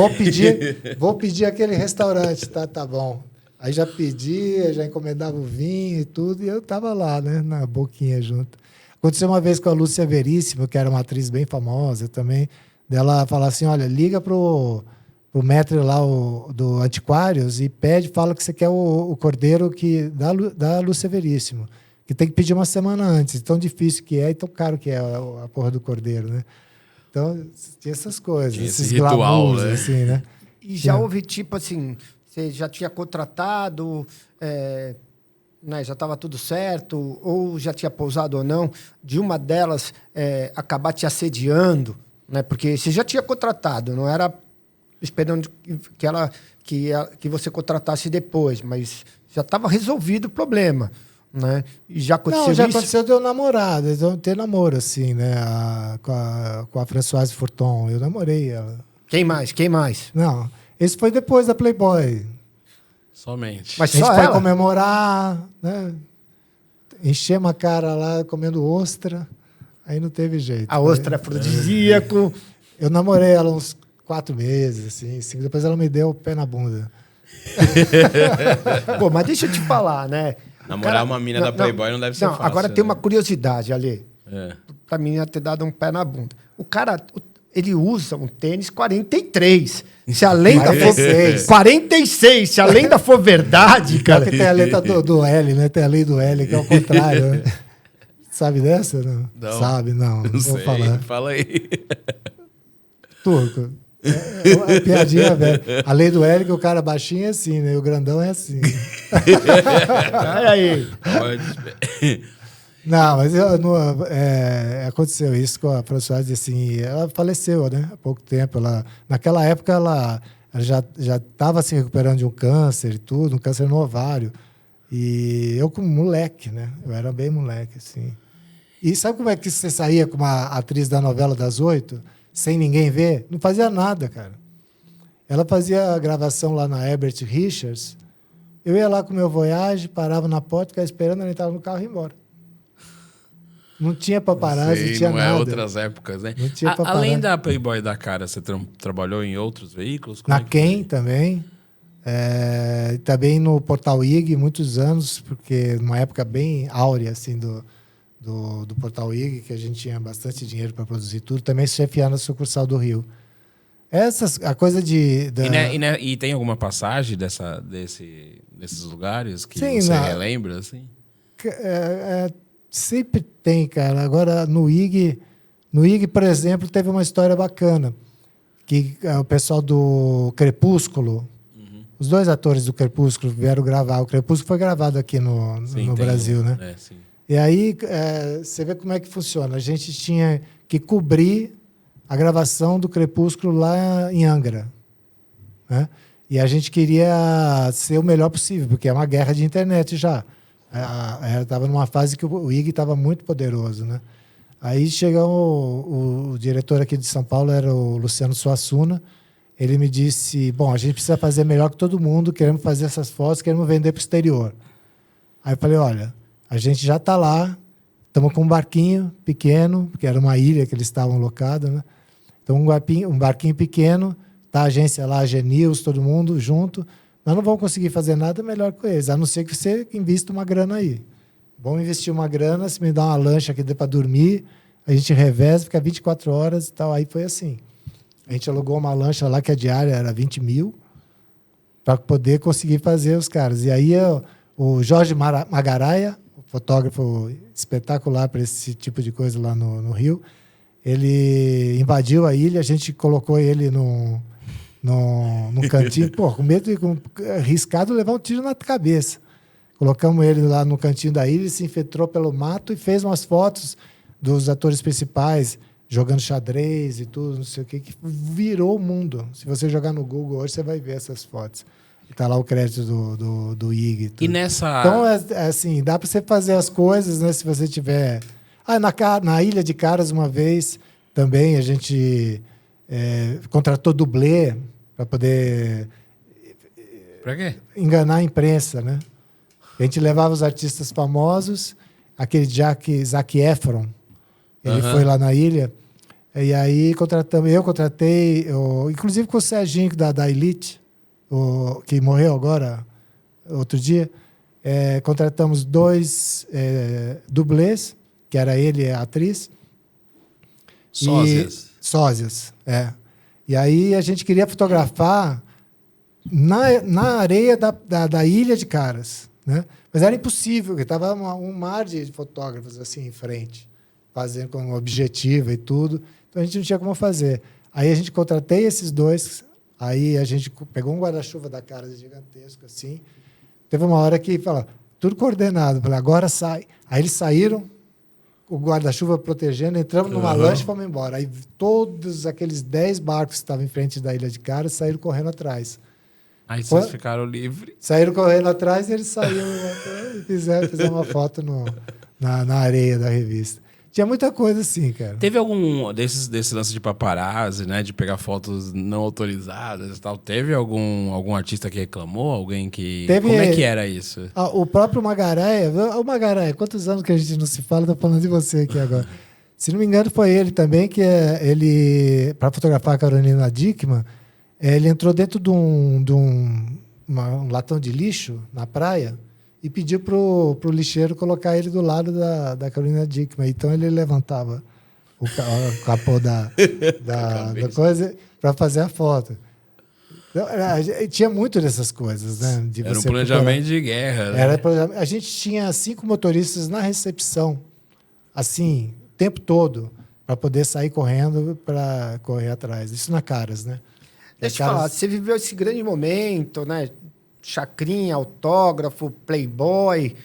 Vou pedir aquele restaurante, tá bom. Aí já pedia, já encomendava o vinho e tudo, e eu tava lá, né, na boquinha junto. Aconteceu uma vez com a Lúcia Veríssimo, que era uma atriz bem famosa também, dela falar assim, olha, liga pro maître lá do Antiquários e fala que você quer o cordeiro da Lúcia Veríssimo, que tem que pedir uma semana antes, tão difícil que é e tão caro que é a porra do cordeiro, né? Então, tinha essas coisas, esses ritual, glamours, né? assim, né? E já houve, tipo assim, você já tinha contratado, né, já estava tudo certo, ou já tinha pousado ou não, de uma delas acabar te assediando, né? Porque você já tinha contratado, não era esperando que você contratasse depois, mas já estava resolvido o problema, né? E já aconteceu Não, já isso? aconteceu de eu namorar, de eu ter namoro, assim, né? Com a Françoise Forton, eu namorei ela. Quem mais? Não, esse foi depois da Playboy. Somente. Mas A gente só foi ela? comemorar, né? Enchemos a cara lá comendo ostra, aí não teve jeito. A ostra é afrodisíaco. Eu namorei ela uns 4 meses, assim, depois ela me deu o pé na bunda. Pô, mas deixa eu te falar, né? Namorar uma mina da Playboy não deve ser fácil. Agora tem né? uma curiosidade, Ale. Pra menina ter dado um pé na bunda. O cara, ele usa um tênis 43. Se a lenda for... 46. 46. Se a lenda for verdade, cara... Porque tem a letra do L, né? Tem a lei do L, que é o contrário, né? Sabe dessa? Não. Sabe, não. Não vou sei. falar. Fala aí. Turco. É uma piadinha, velho. A lei do L, que o cara baixinho é assim, né? E o grandão é assim. Olha aí. Não, mas aconteceu isso com a Françoise, assim, ela faleceu, né? Há pouco tempo. Naquela época, ela já estava se recuperando de um câncer e tudo, um câncer no ovário. E eu como moleque, né? Eu era bem moleque, assim. E sabe como é que você saía com uma atriz da novela das 8, sem ninguém ver? Não fazia nada, cara. Ela fazia a gravação lá na Herbert Richards. Eu ia lá com o meu Voyage, parava na porta, ficava esperando, ela entrava no carro e ia embora. Não tinha paparazzi, não tinha nada. Não é outras épocas, né? Não tinha paparazzi. Além da Playboy da Cara, você trabalhou em outros veículos? Como Na é que Quem foi? também. Também no Portal IG, muitos anos, porque numa época bem áurea, assim, do Portal IG, que a gente tinha bastante dinheiro para produzir tudo. Também chefiando a sucursal do Rio. A coisa E tem alguma passagem desses lugares que Sim, você relembra, assim? Sempre tem, cara. Agora, no IG, por exemplo, teve uma história bacana. Que o pessoal do Crepúsculo, os 2 atores do Crepúsculo vieram gravar. O Crepúsculo foi gravado aqui no Brasil, né? Sim. E aí, você vê como é que funciona. A gente tinha que cobrir a gravação do Crepúsculo lá em Angra, né? E a gente queria ser o melhor possível, porque é uma guerra de internet já. Estava numa fase que o IG estava muito poderoso, né? Aí chegou o diretor aqui de São Paulo, era o Luciano Suassuna. Ele me disse, bom, a gente precisa fazer melhor que todo mundo, queremos fazer essas fotos, queremos vender para o exterior. Aí eu falei, olha, a gente já está lá, estamos com um barquinho pequeno, que era uma ilha que eles estavam locados, né? Então, um barquinho pequeno, tá a agência lá, a Genews, todo mundo junto. Nós não vamos conseguir fazer nada melhor com eles, a não ser que você invista uma grana aí. Vamos investir uma grana, se me dá uma lancha que dê para dormir, a gente reveza, fica 24 horas e tal. Aí foi assim. A gente alugou uma lancha lá que a diária era 20 mil para poder conseguir fazer os caras. E aí o Jorge Magaraia, fotógrafo espetacular para esse tipo de coisa lá no Rio, ele invadiu a ilha, a gente colocou ele no cantinho, com medo de arriscado levar um tiro na cabeça. Colocamos ele lá no cantinho da ilha, ele se infiltrou pelo mato e fez umas fotos dos atores principais jogando xadrez e tudo, não sei o que virou o mundo. Se você jogar no Google hoje, você vai ver essas fotos. Está lá o crédito do IG. E nessa... Então, assim, dá para você fazer as coisas, né? Se você tiver... na Ilha de Caras, uma vez, também, a gente contratou dublê para poder... Para quê? Enganar a imprensa, né? A gente levava os artistas famosos, aquele Zac Efron, ele foi lá na ilha, e aí eu contratei, inclusive com o Serginho da Elite, que morreu agora, outro dia, contratamos 2 dublês, que era ele e a atriz. Sósias, E aí a gente queria fotografar na areia da Ilha de Caras, né? Mas era impossível, porque estava um mar de fotógrafos assim em frente, fazendo com objetivo e tudo. Então a gente não tinha como fazer. Aí a gente contratei esses 2, aí a gente pegou um guarda-chuva da Caras gigantesco assim. Teve uma hora que falou, tudo coordenado, falei, agora sai. Aí eles saíram, o guarda-chuva protegendo, entramos numa lancha e fomos embora. Aí todos aqueles 10 barcos que estavam em frente da Ilha de Caras saíram correndo atrás. Aí vocês ficaram livres. Saíram correndo atrás e eles saíram e fizeram uma foto na areia da revista. Tinha muita coisa assim, cara. Teve algum desse lance de paparazzi, né? De pegar fotos não autorizadas e tal. Teve algum artista que reclamou? Alguém que... Como é que era isso? O próprio Magaraia. O Magaraia, quantos anos que a gente não se fala? Estou falando de você aqui agora. Se não me engano, foi ele também que ele, para fotografar a Carolina Dickmann, ele entrou dentro de um latão de lixo na praia e pediu pro lixeiro colocar ele do lado da Carolina Dickmann. Então ele levantava o capô da coisa para fazer a foto. Então, tinha muito dessas coisas, né? Era um planejamento de guerra, né? A gente tinha 5 motoristas na recepção, assim, o tempo todo, para poder sair correndo para correr atrás. Isso na Caras, né? Deixa eu te falar, você viveu esse grande momento, né? Chacrinha, autógrafo, Playboy.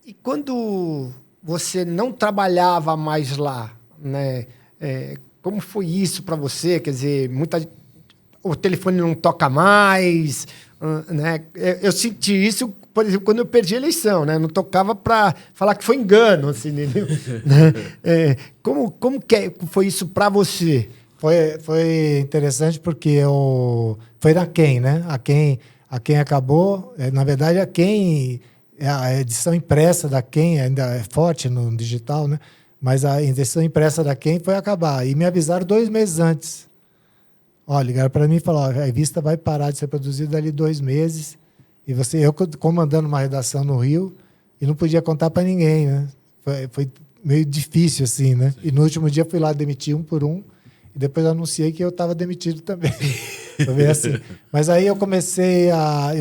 E quando você não trabalhava mais lá, né? Como foi isso para você? Quer dizer, o telefone não toca mais, né? Eu senti isso, por exemplo, quando eu perdi a eleição, né? Não tocava para falar que foi engano, assim, entendeu? Como que foi isso para você? Foi interessante porque foi da Ken, né? A Ken acabou, na verdade a edição impressa da Ken ainda é forte no digital, né? Mas a edição impressa da Ken foi acabar. E me avisaram 2 meses antes. Olha, ligaram para mim e falaram, a revista vai parar de ser produzida dali 2 meses. E eu comandando uma redação no Rio e não podia contar para ninguém, né? Foi meio difícil, assim, né? Sim. E no último dia fui lá demitir um por um e depois eu anunciei que eu estava demitido também. Foi bem assim. Mas aí eu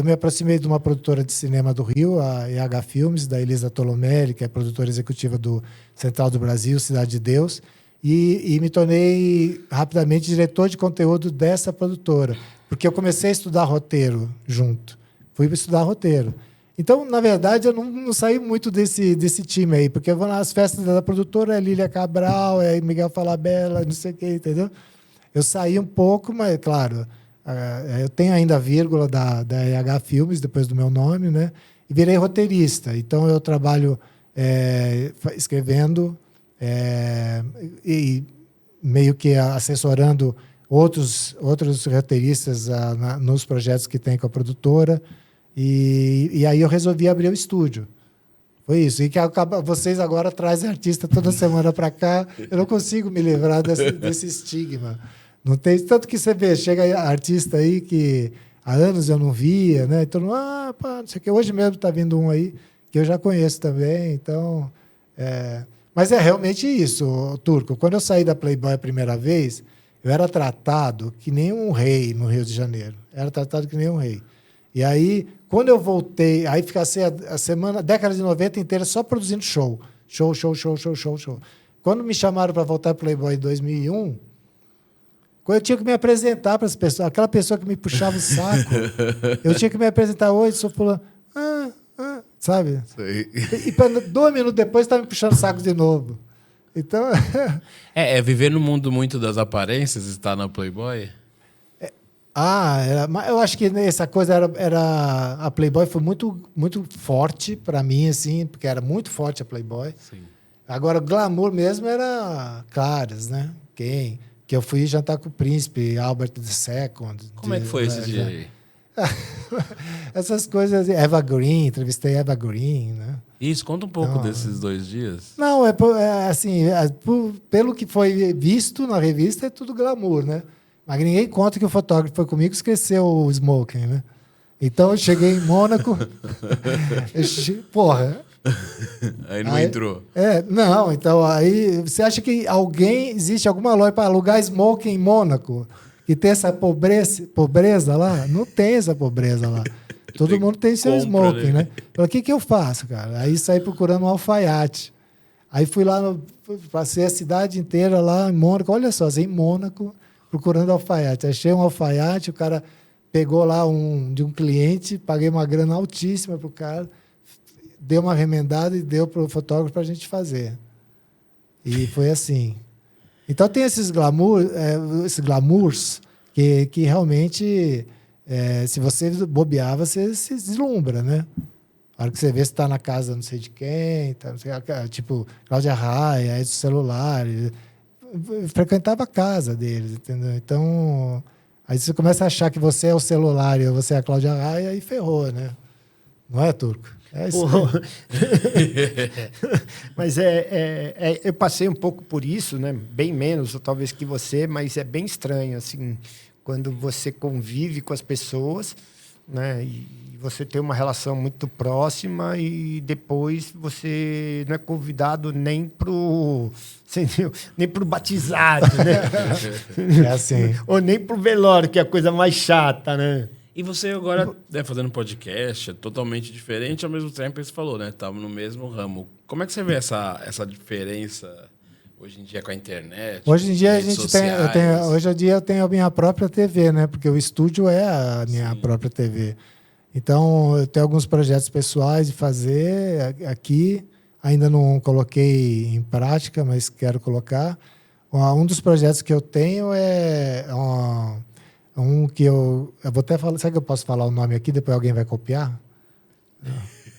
me aproximei de uma produtora de cinema do Rio, a EH Filmes, da Elisa Tolomelli, que é produtora executiva do Central do Brasil, Cidade de Deus, e me tornei rapidamente diretor de conteúdo dessa produtora, porque eu comecei a estudar roteiro junto. Fui estudar roteiro. Então, na verdade, eu não saí muito desse time aí, porque eu vou nas festas da produtora, é Lília Cabral, é Miguel Falabella, não sei o quê, entendeu? Eu saí um pouco, mas, claro, eu tenho ainda a vírgula da EH Filmes, depois do meu nome, né? E virei roteirista. Então, eu trabalho escrevendo e meio que assessorando outros roteiristas nos projetos que tem com a produtora. E aí eu resolvi abrir o estúdio. Foi isso. E que vocês agora trazem artista toda semana para cá. Eu não consigo me livrar desse estigma. Não tem, tanto que você vê, chega artista aí que há anos eu não via, né? Então, pá, não sei o que. Hoje mesmo está vindo um aí que eu já conheço também. Então, mas é realmente isso, Turco. Quando eu saí da Playboy a primeira vez, eu era tratado que nem um rei no Rio de Janeiro. Era tratado que nem um rei. E aí, quando eu voltei, aí ficasse a década de 90 inteira só produzindo show. Show. Quando me chamaram para voltar para Playboy em 2001, quando eu tinha que me apresentar para as pessoas, aquela pessoa que me puxava o saco, eu tinha que me apresentar, oi, sou fulano, sabe? Sei. E 2 minutos depois estava me puxando o saco de novo. Então... viver no mundo muito das aparências, estar na Playboy? Eu acho que essa coisa era a Playboy foi muito, muito forte para mim, assim, porque era muito forte a Playboy. Sim. Agora, o glamour mesmo era Claras, né? Que eu fui jantar com o príncipe Albert II. Como é que foi esse dia aí? Essas coisas, Eva Green, entrevistei Eva Green, né? Isso, conta um pouco desses 2 dias. Não, assim, pelo que foi visto na revista, é tudo glamour, né? Mas ninguém conta que o fotógrafo foi comigo e esqueceu o smoking, né? Então, eu cheguei em Mônaco... Porra... Aí não entrou. Não, então, aí... Você acha que existe alguma loja para alugar smoking em Mônaco? Que tem essa pobreza lá? Não tem essa pobreza lá. Todo mundo tem seu smoking, né? O que eu faço, cara? Aí saí procurando um alfaiate. Aí fui lá, passei a cidade inteira lá em Mônaco. Olha só, em Mônaco... procurando alfaiate. Achei um alfaiate, o cara pegou lá de um cliente, paguei uma grana altíssima para o cara, deu uma remendada e deu para o fotógrafo para a gente fazer. E foi assim. Então tem esses glamours que realmente, se você bobear, você se deslumbra, né? A hora que você vê se está na casa não sei de quem, tá, não sei, tipo Cláudia Raia, aí do celular... Eu frequentava a casa deles, entendeu? Então, aí você começa a achar que você é o celular e você é a Cláudia Raia e ferrou, né? Não é, Turco? É isso. Mas eu passei um pouco por isso, né? Bem menos, talvez, que você, mas é bem estranho, assim, quando você convive com as pessoas, né? E você tem uma relação muito próxima e depois você não é convidado nem pro batizado, né? É assim. Ou nem pro velório, que é a coisa mais chata, né? E você agora, fazendo podcast, é totalmente diferente, ao mesmo tempo você falou, né? Estava no mesmo ramo. Como é que você vê essa diferença hoje em dia com a internet? Hoje em dia hoje em dia eu tenho a minha própria TV, né? Porque o estúdio é a minha própria TV. Então, eu tenho alguns projetos pessoais de fazer aqui. Ainda não coloquei em prática, mas quero colocar. Um dos projetos que eu tenho é um que eu vou até falar. Será que eu posso falar o nome aqui? Depois alguém vai copiar?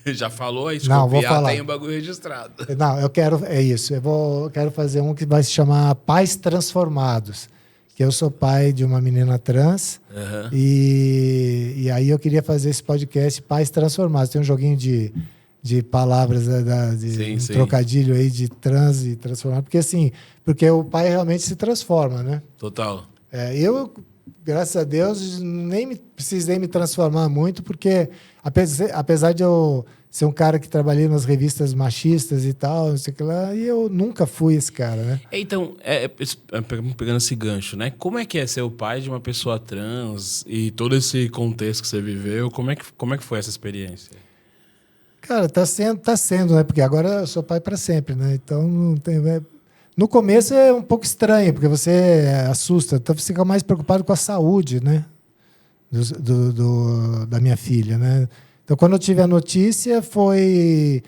Já falou aí? Se não, copiar, vou falar. Tem o bagulho registrado. Não, eu quero... É isso. Eu quero fazer um que vai se chamar Pais Transformados. Que eu sou pai de uma menina trans. Uhum. E aí eu queria fazer esse podcast Pais Transformados. Tem um joguinho de palavras, sim. Trocadilho aí de trans e transformado. Porque o pai realmente se transforma, né? Total. Eu graças a Deus, nem precisei me transformar muito, porque apesar de eu ser um cara que trabalhei nas revistas machistas e tal, não sei o que lá, e eu nunca fui esse cara, né? Então, pegando esse gancho, né? Como é que é ser o pai de uma pessoa trans e todo esse contexto que você viveu? Como é que foi essa experiência? Cara, tá sendo, né? Porque agora eu sou pai para sempre, né? Então, não tem... No começo é um pouco estranho, porque você assusta. Então, você fica mais preocupado com a saúde, né? Da minha filha, né? Então, quando eu tive a notícia, foi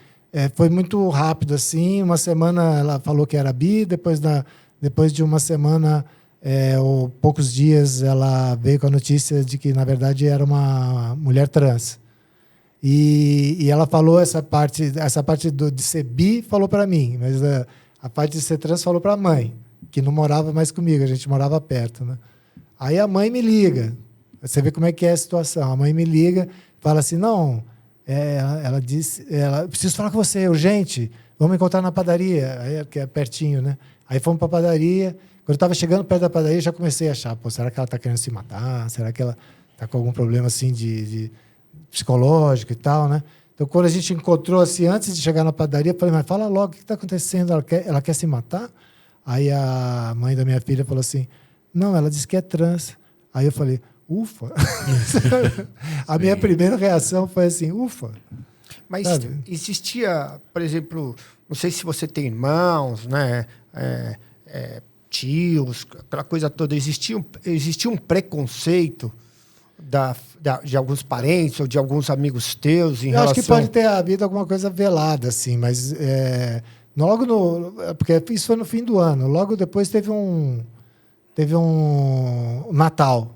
muito rápido, assim. Uma semana ela falou que era bi, depois de uma semana, ou poucos dias, ela veio com a notícia de que, na verdade, era uma mulher trans. E ela falou essa parte de ser bi, falou para mim, mas a parte de ser trans falou para a mãe, que não morava mais comigo, a gente morava perto, né? Aí a mãe me liga, você vê como é que é a situação. A mãe me liga, fala assim, não, ela disse, preciso falar com você, urgente, vamos encontrar na padaria, aí, que é pertinho, né? Aí fomos para a padaria. Quando eu estava chegando perto da padaria, já comecei a achar, pô, será que ela está querendo se matar? Será que ela está com algum problema assim de psicológico e tal, né? Então, quando a gente encontrou, assim, antes de chegar na padaria, eu falei, mas fala logo, o que está acontecendo? Ela quer se matar? Aí a mãe da minha filha falou assim, não, ela disse que é trans. Aí eu falei, ufa. A minha primeira reação foi assim, ufa. Mas sabe? existia, por exemplo, não sei se você tem irmãos, né? Tios, aquela coisa toda. Existia um preconceito de alguns parentes ou de alguns amigos teus em relação... Acho que pode ter havido alguma coisa velada, assim, mas porque isso foi no fim do ano. Logo depois teve um Natal,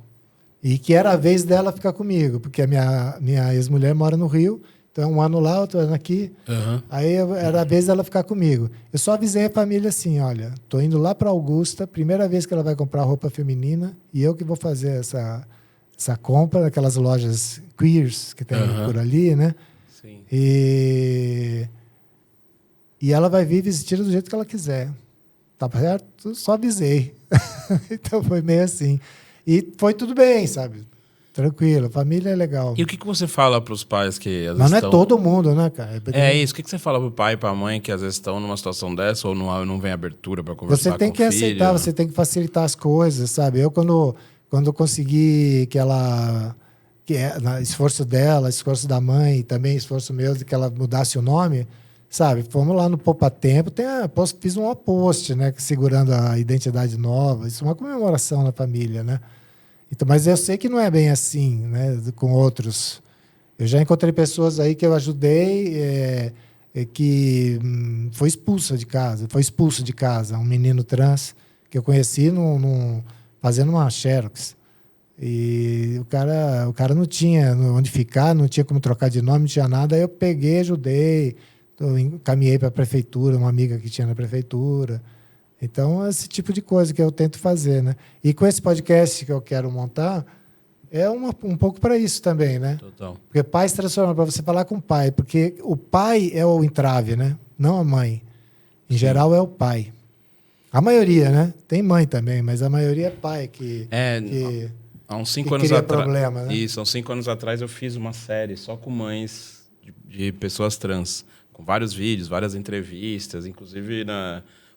e que era a vez dela ficar comigo, porque a minha ex-mulher mora no Rio, então um ano lá, outro ano aqui. Uhum. Aí era a vez dela ficar comigo. Eu só avisei a família assim, olha, tô indo lá para Augusta, primeira vez que ela vai comprar roupa feminina, e eu que vou fazer essa compra naquelas lojas queers que tem por ali, né? Sim. E ela vai vir vestida do jeito que ela quiser. Tá certo? Só avisei. Então foi meio assim. E foi tudo bem, sabe? Tranquilo, família é legal. E o que você fala para os pais que às vezes Mas não é estão... todo mundo, né, cara? isso. O que você fala para o pai e para a mãe que às vezes estão numa situação dessa ou não vem abertura para conversar Você tem com o que filho? aceitar, você tem que facilitar as coisas, sabe? Eu, quando eu consegui que ela... esforço dela, esforço da mãe, também esforço meu de que ela mudasse o nome, sabe? Fomos lá no Poupa Tempo, fiz um post, né, segurando a identidade nova. Isso é uma comemoração na família, né? Então, mas eu sei que não é bem assim, né, com outros. Eu já encontrei pessoas aí que eu ajudei, que foi expulso de casa, um menino trans que eu conheci fazendo uma Xerox. E o cara não tinha onde ficar, não tinha como trocar de nome, não tinha nada. Aí eu peguei, ajudei, encaminhei para a prefeitura, uma amiga que tinha na prefeitura. Então, esse tipo de coisa que eu tento fazer, né? E com esse podcast que eu quero montar, é um pouco para isso também, né? Total. Porque pai se transforma, para você falar com o pai, porque o pai é o entrave, né? Não a mãe. Em geral, é o pai. A maioria, né? Tem mãe também, mas a maioria é pai que há uns 5 que anos cria atrás. problema, né? Isso, há uns 5 anos atrás eu fiz uma série só com mães de pessoas trans, com vários vídeos, várias entrevistas, inclusive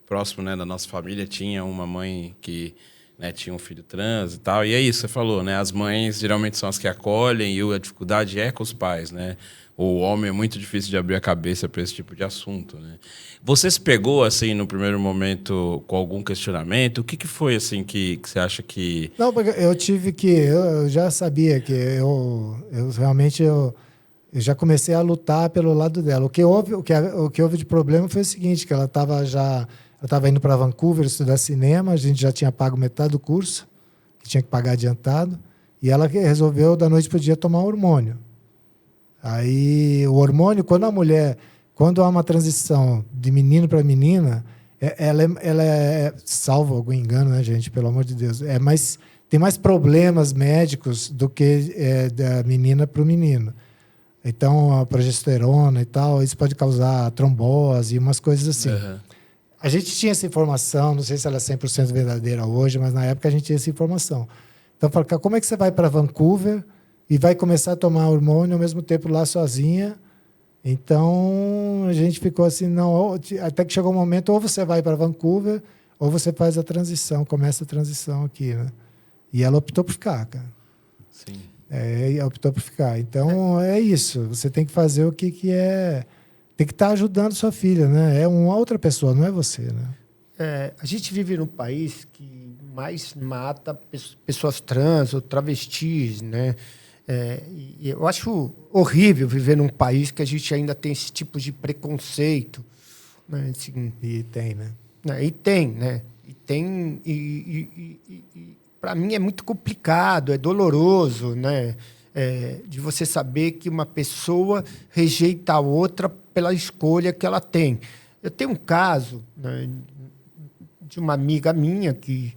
próximo, né, da nossa família tinha uma mãe que, né, tinha um filho trans e tal. E é isso, você falou, né? As mães geralmente são as que acolhem e a dificuldade é com os pais, né? O homem é muito difícil de abrir a cabeça para esse tipo de assunto, né? Você se pegou, assim, no primeiro momento com algum questionamento? O que foi, assim, que você acha que... Não, porque eu já sabia que eu realmente eu já comecei a lutar pelo lado dela. O que houve de problema foi o seguinte, que ela estava indo para Vancouver estudar cinema, a gente já tinha pago metade do curso, que tinha que pagar adiantado, e ela resolveu, da noite para o dia, tomar hormônio. Aí, o hormônio, quando há uma transição de menino para menina, ela é, salvo algum engano, né, gente, pelo amor de Deus, tem mais problemas médicos do que da menina para o menino. Então, a progesterona e tal, isso pode causar trombose e umas coisas assim. Uhum. A gente tinha essa informação, não sei se ela é 100% verdadeira hoje, mas na época a gente tinha essa informação. Então, eu falo, cara, como é que você vai para Vancouver e vai começar a tomar hormônio ao mesmo tempo lá sozinha? Então, a gente ficou assim, não, até que chegou um momento, ou você vai para Vancouver, ou você faz a transição, começa a transição aqui, né? E ela optou por ficar, cara. Sim. Optou por ficar. Então, é isso. Você tem que fazer o que é... Tem que estar ajudando sua filha, né? É uma outra pessoa, não é você, né? A gente vive num país que mais mata pessoas trans ou travestis, né? E eu acho horrível viver num país que a gente ainda tem esse tipo de preconceito, né? Assim, E tem, né? e tem, né? Para mim é muito complicado, é doloroso, né? De você saber que uma pessoa rejeita a outra pela escolha que ela tem. Eu tenho um caso, né, de uma amiga minha que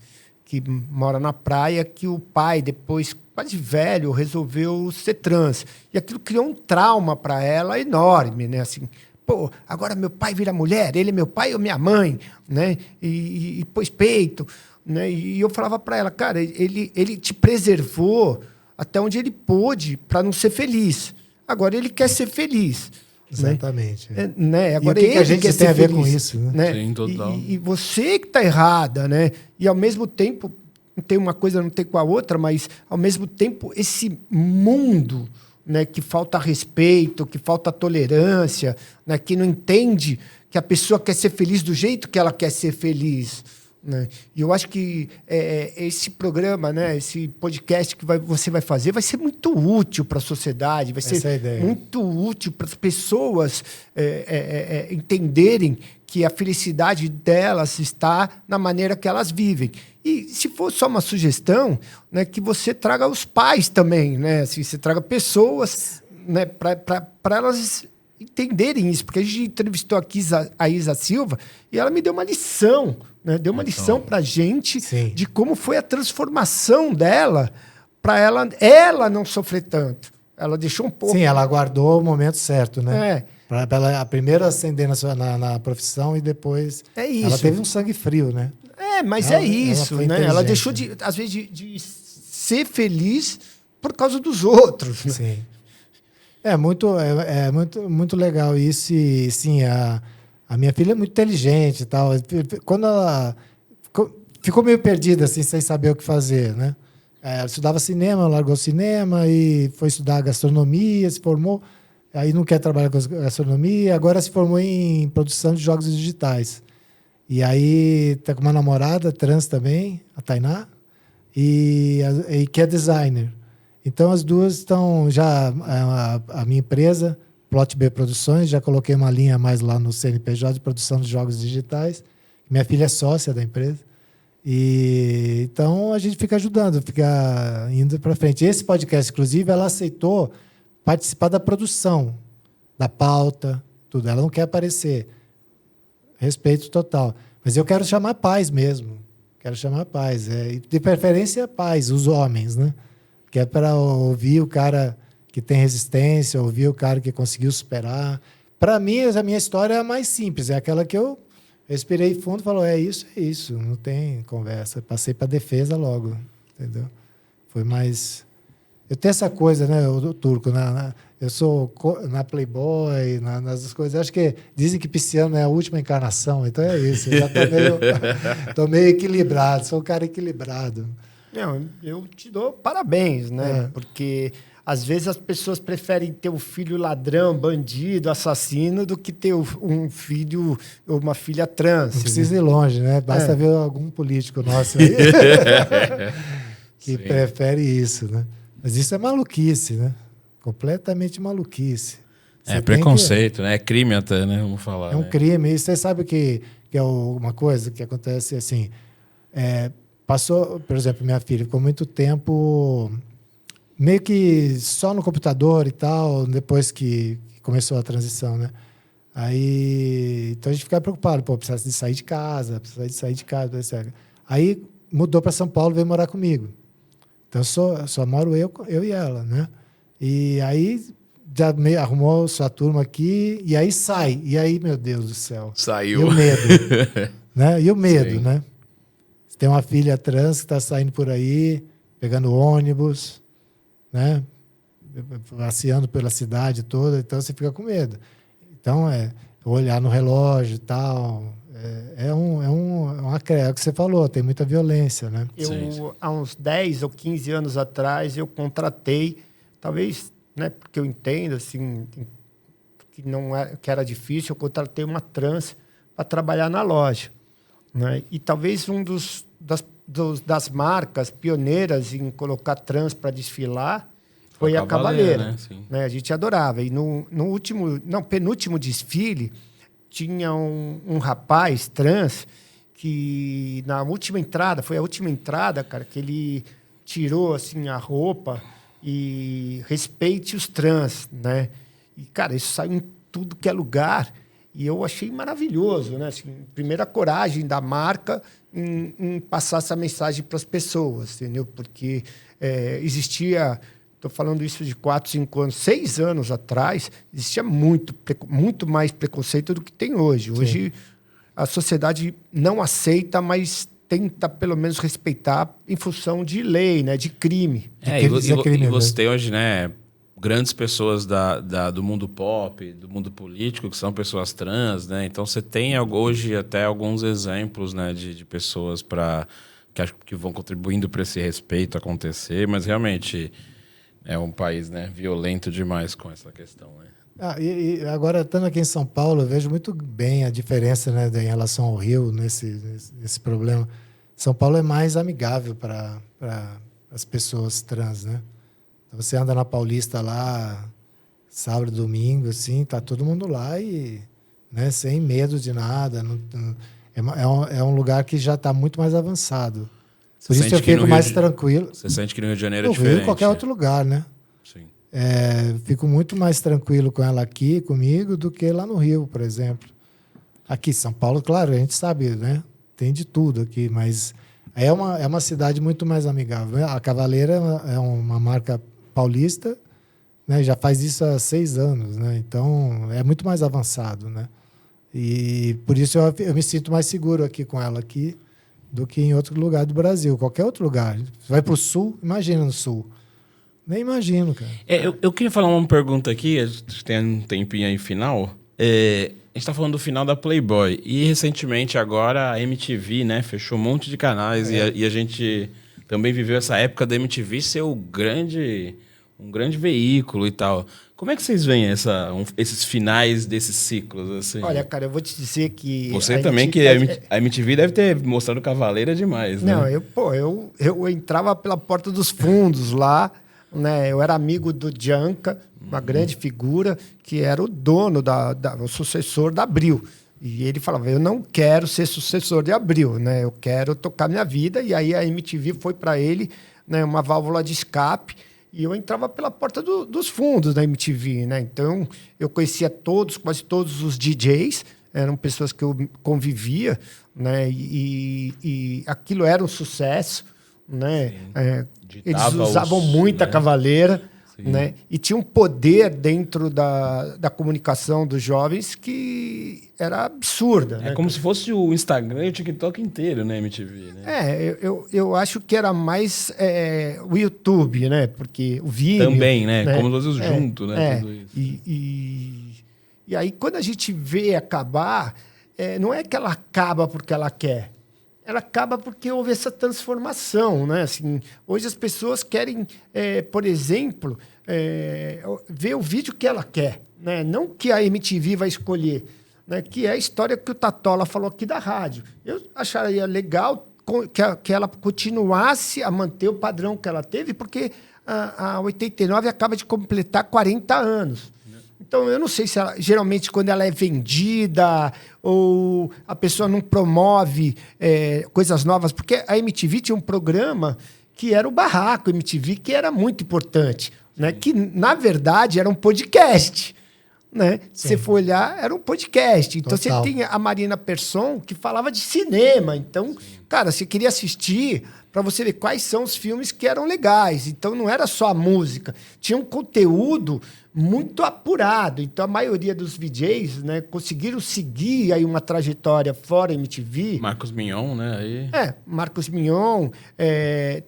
mora na praia, que o pai, depois, quase velho, resolveu ser trans. E aquilo criou um trauma para ela enorme, né? Assim, pô, agora meu pai vira mulher, ele é meu pai ou minha mãe, né? E pôs peito, né? E eu falava para ela, cara, ele te preservou até onde ele pôde para não ser feliz. Agora ele quer ser feliz. Exatamente. Né? Agora e o que a gente quer tem a ver feliz, com isso, né? Sim, total. E você que está errada, né? E ao mesmo tempo, não tem uma coisa, não tem com a outra, mas ao mesmo tempo esse mundo, né, que falta respeito, que falta tolerância, né, que não entende que a pessoa quer ser feliz do jeito que ela quer ser feliz, né? E eu acho que esse programa, né, esse podcast que você vai fazer vai ser muito útil para a sociedade, vai ser muito útil para as pessoas entenderem que a felicidade delas está na maneira que elas vivem. E se for só uma sugestão, né, que você traga os pais também, né? Assim, você traga pessoas, né, para elas entenderem isso, porque a gente entrevistou aqui a Isa Silva e ela me deu uma lição, né? Deu uma lição para a gente Sim. de como foi a transformação dela para ela não sofrer tanto. Ela deixou um pouco... Sim, ela aguardou o momento certo, né? É. Para ela primeiro ascender na profissão e depois... É isso. Ela teve um sangue frio, né? Mas ela, é isso, ela né? Ela deixou, às vezes, de ser feliz por causa dos outros. Né? Sim. É muito legal isso. E, sim, a minha filha é muito inteligente e tal. Quando ela ficou meio perdida, assim, sem saber o que fazer, né? Ela estudava cinema, largou cinema e foi estudar gastronomia, se formou. Aí não quer trabalhar com gastronomia, agora se formou em produção de jogos digitais. E aí tá com uma namorada trans também, a Tainá, e que é designer. Então as duas estão já... A minha empresa, Plot B Produções, já coloquei uma linha a mais lá no CNPJ de produção de jogos digitais. Minha filha é sócia da empresa. E então a gente fica ajudando, fica indo para frente. Esse podcast, inclusive, ela aceitou participar da produção, da pauta, tudo. Ela não quer aparecer. Respeito total. Mas eu quero chamar pais mesmo. Quero chamar pais. De preferência, pais, os homens, né? Que é para ouvir o cara que tem resistência, ouvir o cara que conseguiu superar. Para mim, a minha história é a mais simples. É aquela que eu respirei fundo e falou, é isso. Não tem conversa. Passei para defesa logo. Entendeu? Foi mais... Eu tenho essa coisa, né, o turco, eu sou na Playboy, nas coisas. Acho que dizem que pisciano é a última encarnação, então é isso. Eu já tô meio equilibrado, sou um cara equilibrado. Não, eu te dou parabéns, né? Porque às vezes as pessoas preferem ter um filho ladrão, bandido, assassino, do que ter um filho ou uma filha trans. Não precisa ir longe, né? Basta ver algum político nosso aí que prefere isso, né? Mas isso é maluquice, né? Completamente maluquice. Você preconceito, né? É crime até, né? Vamos falar. É um crime. E você sabe que é uma coisa que acontece assim... passou, por exemplo, minha filha ficou muito tempo meio que só no computador e tal, depois que começou a transição, né? Aí, então a gente ficava preocupado, precisa de sair de casa, etc. Aí mudou para São Paulo, veio morar comigo. Então só moro eu e ela, né? E aí já arrumou sua turma aqui, e aí sai. E aí, meu Deus do céu. Saiu. E o medo. Né? E o medo, Sim. né? Tem uma filha trans que está saindo por aí, pegando ônibus, né? Passeando pela cidade toda, então você fica com medo. Então, olhar no relógio e tal. É o que você falou, tem muita violência, né? Há uns 10 ou 15 anos atrás, eu contratei, talvez, né, porque eu entendo, assim, que era difícil, eu contratei uma trans para trabalhar na loja, né? E talvez das marcas pioneiras em colocar trans para desfilar foi a Cavaleira, né? A gente adorava. E no penúltimo desfile, tinha um rapaz trans que, na última entrada, foi a última entrada, cara, que ele tirou, assim, a roupa e respeite os trans, né? E, cara, isso saiu em tudo que é lugar. E eu achei maravilhoso, né? Assim, primeira coragem da marca em passar essa mensagem para as pessoas, entendeu? Porque existia... Estou falando isso de 4, 5 anos, 6 anos atrás, existia muito mais preconceito do que tem hoje. Hoje, a sociedade não aceita, mas tenta, pelo menos, respeitar em função de lei, né? De crime. E você tem hoje, né, grandes pessoas do mundo pop, do mundo político, que são pessoas trans, né? Então, você tem hoje até alguns exemplos, né, de pessoas que vão contribuindo para esse respeito acontecer, mas realmente... É um país, né, violento demais com essa questão, né? E agora, estando aqui em São Paulo, eu vejo muito bem a diferença, né, em relação ao Rio nesse problema. São Paulo é mais amigável para as pessoas trans, né? Então, você anda na Paulista lá, sábado, domingo, assim, tá todo mundo lá e, né, sem medo de nada. É um lugar que já está muito mais avançado. Por isso eu fico mais tranquilo. Você sente que no Rio de Janeiro é diferente? No Rio, qualquer outro lugar, né? Sim. Fico muito mais tranquilo com ela aqui, comigo, do que lá no Rio, por exemplo. Aqui, São Paulo, claro, a gente sabe, né? Tem de tudo aqui, mas é uma cidade muito mais amigável. A Cavaleira é uma marca paulista, né? Já faz isso há 6 anos, né? Então, é muito mais avançado, né? E por isso eu me sinto mais seguro aqui com ela aqui, do que em outro lugar do Brasil, qualquer outro lugar. Você vai para o Sul, imagina no Sul. Nem imagino, cara. Eu queria falar uma pergunta aqui, a gente tem um tempinho aí final. A gente está falando do final da Playboy. E recentemente agora a MTV, né, fechou um monte de canais e a gente também viveu essa época da MTV ser um grande veículo e tal. Como é que vocês veem esses finais desses ciclos? Assim? Olha, cara, eu vou te dizer que... Você também, a MTV deve ter mostrado Cavaleira demais, né? Não, eu entrava pela porta dos fundos lá, né? Eu era amigo do Janca, uma grande figura, que era o dono, o sucessor da Abril. E ele falava, eu não quero ser sucessor de Abril, né? Eu quero tocar minha vida. E aí a MTV foi para ele, né, uma válvula de escape. E eu entrava pela porta dos fundos da MTV, né? Então, eu conhecia quase todos os DJs, eram pessoas que eu convivia, né? E aquilo era um sucesso, né? Eles usavam muito a Cavaleira, né? E tinha um poder dentro da comunicação dos jovens que era absurda. É, né, como se fosse o Instagram e o TikTok inteiro, né, MTV, né? Eu acho que era mais o YouTube, né? Porque o vídeo... Também, né? Como todos juntos, né? Tudo isso. E aí, quando a gente vê acabar, não é que ela acaba porque ela quer. Ela acaba porque houve essa transformação, né? Assim, hoje as pessoas querem, por exemplo, ver o vídeo que ela quer, né? Não que a MTV vai escolher, né? Que é a história que o Tatola falou aqui da rádio. Eu acharia legal que ela continuasse a manter o padrão que ela teve, porque a 89 acaba de completar 40 anos. Então, eu não sei se geralmente quando ela é vendida ou a pessoa não promove coisas novas, porque a MTV tinha um programa que era o Barraco MTV, que era muito importante, né? Que, na verdade, era um podcast, né? Se você for olhar, era um podcast. Então, Total. você tinha a Marina Persson, que falava de cinema. Então, cara, você queria assistir para você ver quais são os filmes que eram legais. Então, não era só a música. Tinha um conteúdo muito apurado. Então, a maioria dos VJs, né, conseguiram seguir aí uma trajetória fora MTV. Marcos Mignon, né? Aí... Marcos Mignon,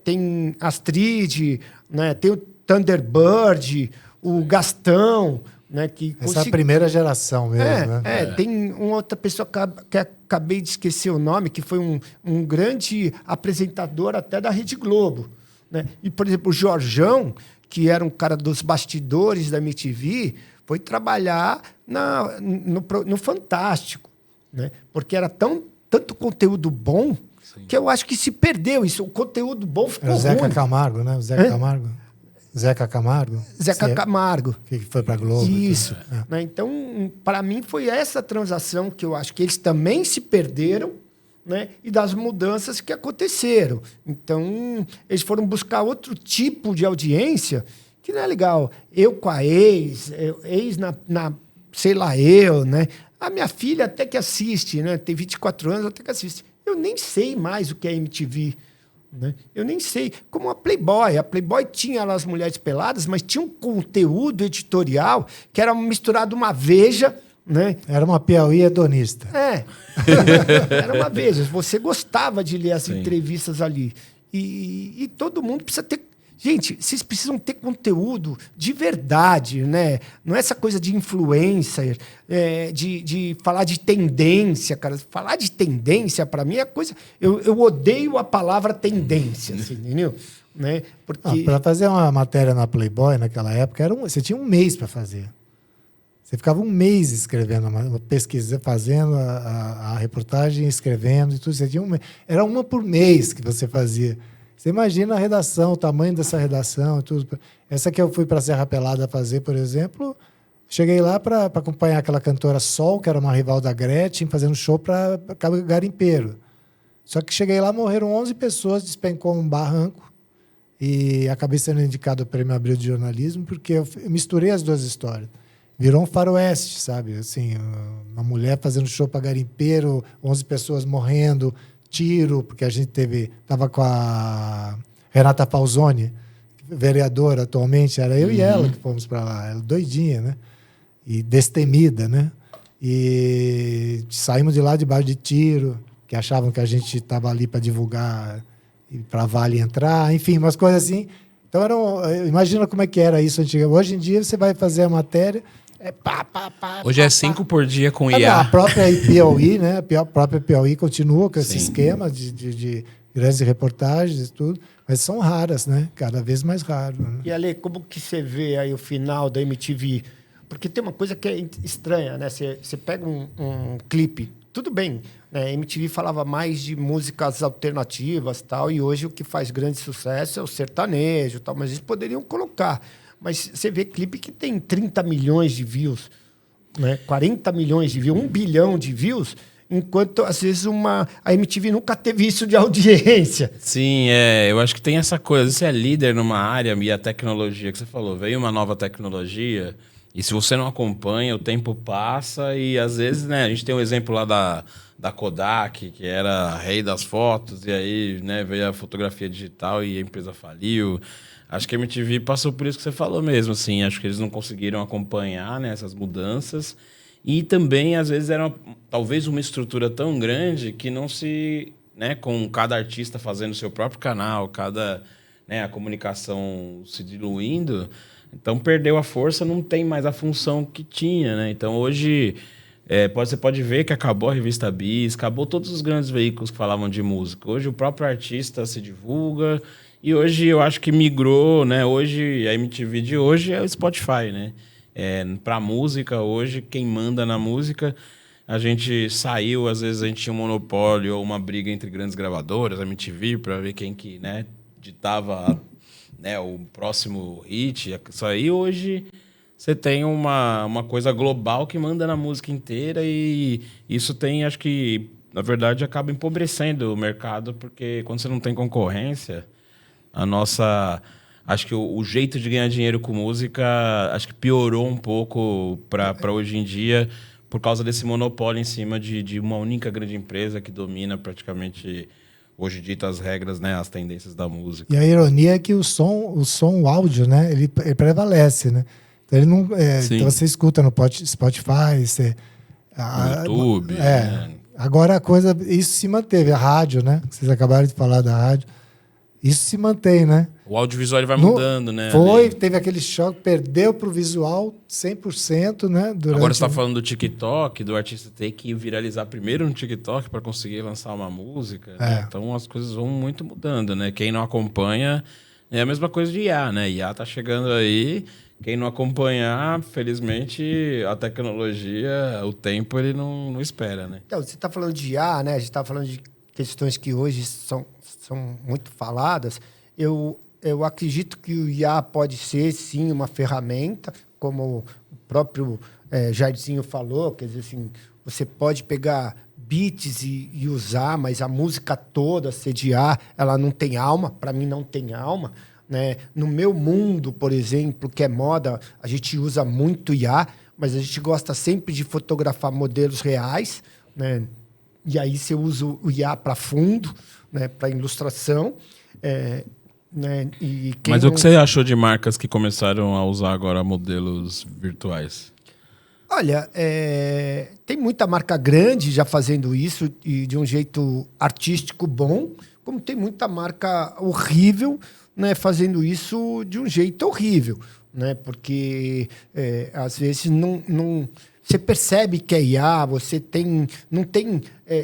tem Astrid, né, tem o Thunderbird, o Gastão, né, que Essa é a primeira geração mesmo, né? Tem uma outra pessoa que acabei de esquecer o nome, que foi um grande apresentador até da Rede Globo, né? E, por exemplo, o Jorjão, que era um cara dos bastidores da MTV, foi trabalhar no Fantástico, né? Porque era tanto conteúdo bom que eu acho que se perdeu isso. O conteúdo bom ficou Era o Zeca ruim. Camargo, né? O Zeca Camargo. Zeca Camargo. Zeca Camargo. Que foi para Globo. Isso. Né? Então, para mim, foi essa transação que eu acho que eles também se perderam, né? E das mudanças que aconteceram. Então, eles foram buscar outro tipo de audiência que não é legal. Eu com a ex sei lá, né? A minha filha até que assiste, né? Tem 24 anos, até que assiste. Eu nem sei mais o que é MTV. Né? Eu nem sei. Como a Playboy. A Playboy tinha lá as mulheres peladas, mas tinha um conteúdo editorial que era misturado uma Veja, né? Era uma Piauí hedonista. Era uma Veja. Você gostava de ler as entrevistas ali. E todo mundo precisa ter... Gente, vocês precisam ter conteúdo de verdade, né? Não é essa coisa de influencer, de falar de tendência, cara. Falar de tendência, para mim, é coisa... Eu odeio a palavra tendência, assim, entendeu? Né? Porque... Para fazer uma matéria na Playboy, naquela época, você tinha um mês para fazer. Você ficava um mês escrevendo uma pesquisa, fazendo a reportagem, escrevendo e tudo. Você tinha um mês. Era uma por mês que você fazia. Você imagina a redação, o tamanho dessa redação e tudo. Essa que eu fui para Serra Pelada fazer, por exemplo, cheguei lá para acompanhar aquela cantora Sol, que era uma rival da Gretchen, fazendo show para garimpeiro. Só que cheguei lá, morreram 11 pessoas, despencou um barranco e acabei sendo indicado ao Prêmio Abril de Jornalismo porque eu misturei as duas histórias. Virou um faroeste, sabe? Assim, uma mulher fazendo show para garimpeiro, 11 pessoas morrendo... tiro, porque a gente estava com a Renata Falzoni, vereadora atualmente, era eu e ela que fomos para lá, ela doidinha, né? E destemida, né? E saímos de lá debaixo de tiro, que achavam que a gente estava ali para divulgar e para a Vale entrar, enfim, umas coisas assim. Então, imagina como é que era isso antigamente. Hoje em dia, você vai fazer a matéria... Hoje é 5 por dia com IA. A própria Piauí, né? A própria Piauí continua com esse esquema de grandes reportagens e tudo, mas são raras, né? Cada vez mais raro. Né? E, Ale, como que você vê aí o final da MTV? Porque tem uma coisa que é estranha, né? Você pega um clipe, tudo bem, né? A MTV falava mais de músicas alternativas tal, e hoje o que faz grande sucesso é o sertanejo tal, mas eles poderiam colocar. Mas você vê clipe que tem 30 milhões de views, né? 40 milhões de views, 1 bilhão de views, enquanto, às vezes, a MTV nunca teve isso de audiência. Sim, eu acho que tem essa coisa. Você é líder numa área e a tecnologia que você falou, veio uma nova tecnologia e se você não acompanha, o tempo passa e, às vezes, né, a gente tem um exemplo lá da Kodak, que era rei das fotos, e aí, né, veio a fotografia digital e a empresa faliu. Acho que a MTV passou por isso que você falou mesmo, assim. Acho que eles não conseguiram acompanhar, né, essas mudanças. E também, às vezes, era talvez uma estrutura tão grande que não se... Né, com cada artista fazendo o seu próprio canal, a comunicação se diluindo. Então, perdeu a força, não tem mais a função que tinha, né? Então, hoje, você pode ver que acabou a revista Bis, acabou todos os grandes veículos que falavam de música. Hoje, o próprio artista se divulga... E hoje eu acho que migrou, né? Hoje, a MTV de hoje é o Spotify, né? Para música, hoje, quem manda na música, a gente saiu, às vezes a gente tinha um monopólio ou uma briga entre grandes gravadoras, a MTV, para ver quem que, né, ditava, né, o próximo hit. Isso aí, hoje, você tem uma coisa global que manda na música inteira e isso tem, acho que, na verdade, acaba empobrecendo o mercado, porque quando você não tem concorrência... acho que o jeito de ganhar dinheiro com música, acho que piorou um pouco para hoje em dia, por causa desse monopólio em cima de uma única grande empresa que domina praticamente, hoje dita as regras, né, as tendências da música. E a ironia é que o som, o áudio, né, ele prevalece, né? Então, ele não, então você escuta no Spotify, você... No YouTube. Né? Agora a coisa... Isso se manteve. A rádio, né? Vocês acabaram de falar da rádio. Isso se mantém, né? O audiovisual ele vai mudando, né? Teve aquele choque, perdeu pro visual 100%, né? Agora você está falando do TikTok, do artista ter que viralizar primeiro no TikTok para conseguir lançar uma música. Né? Então as coisas vão muito mudando, né? Quem não acompanha é a mesma coisa de IA, né? IA tá chegando aí... Quem não acompanhar, felizmente, a tecnologia, o tempo, ele não espera, né? Então, você está falando de IA, né? A gente está falando de questões que hoje são muito faladas. Eu acredito que o IA pode ser, sim, uma ferramenta, como o próprio Jairzinho falou, quer dizer, assim, você pode pegar beats e usar, mas a música toda, ser de IA, ela não tem alma, para mim não tem alma. Né? No meu mundo, por exemplo, que é moda, a gente usa muito IA, mas a gente gosta sempre de fotografar modelos reais, né? E aí você usa o IA para fundo, né? Para ilustração. Né? Mas o que você achou de marcas que começaram a usar agora modelos virtuais? Olha, tem muita marca grande já fazendo isso e de um jeito artístico bom, como tem muita marca horrível, né, fazendo isso de um jeito horrível, né, porque às vezes não você percebe que é IA, você não tem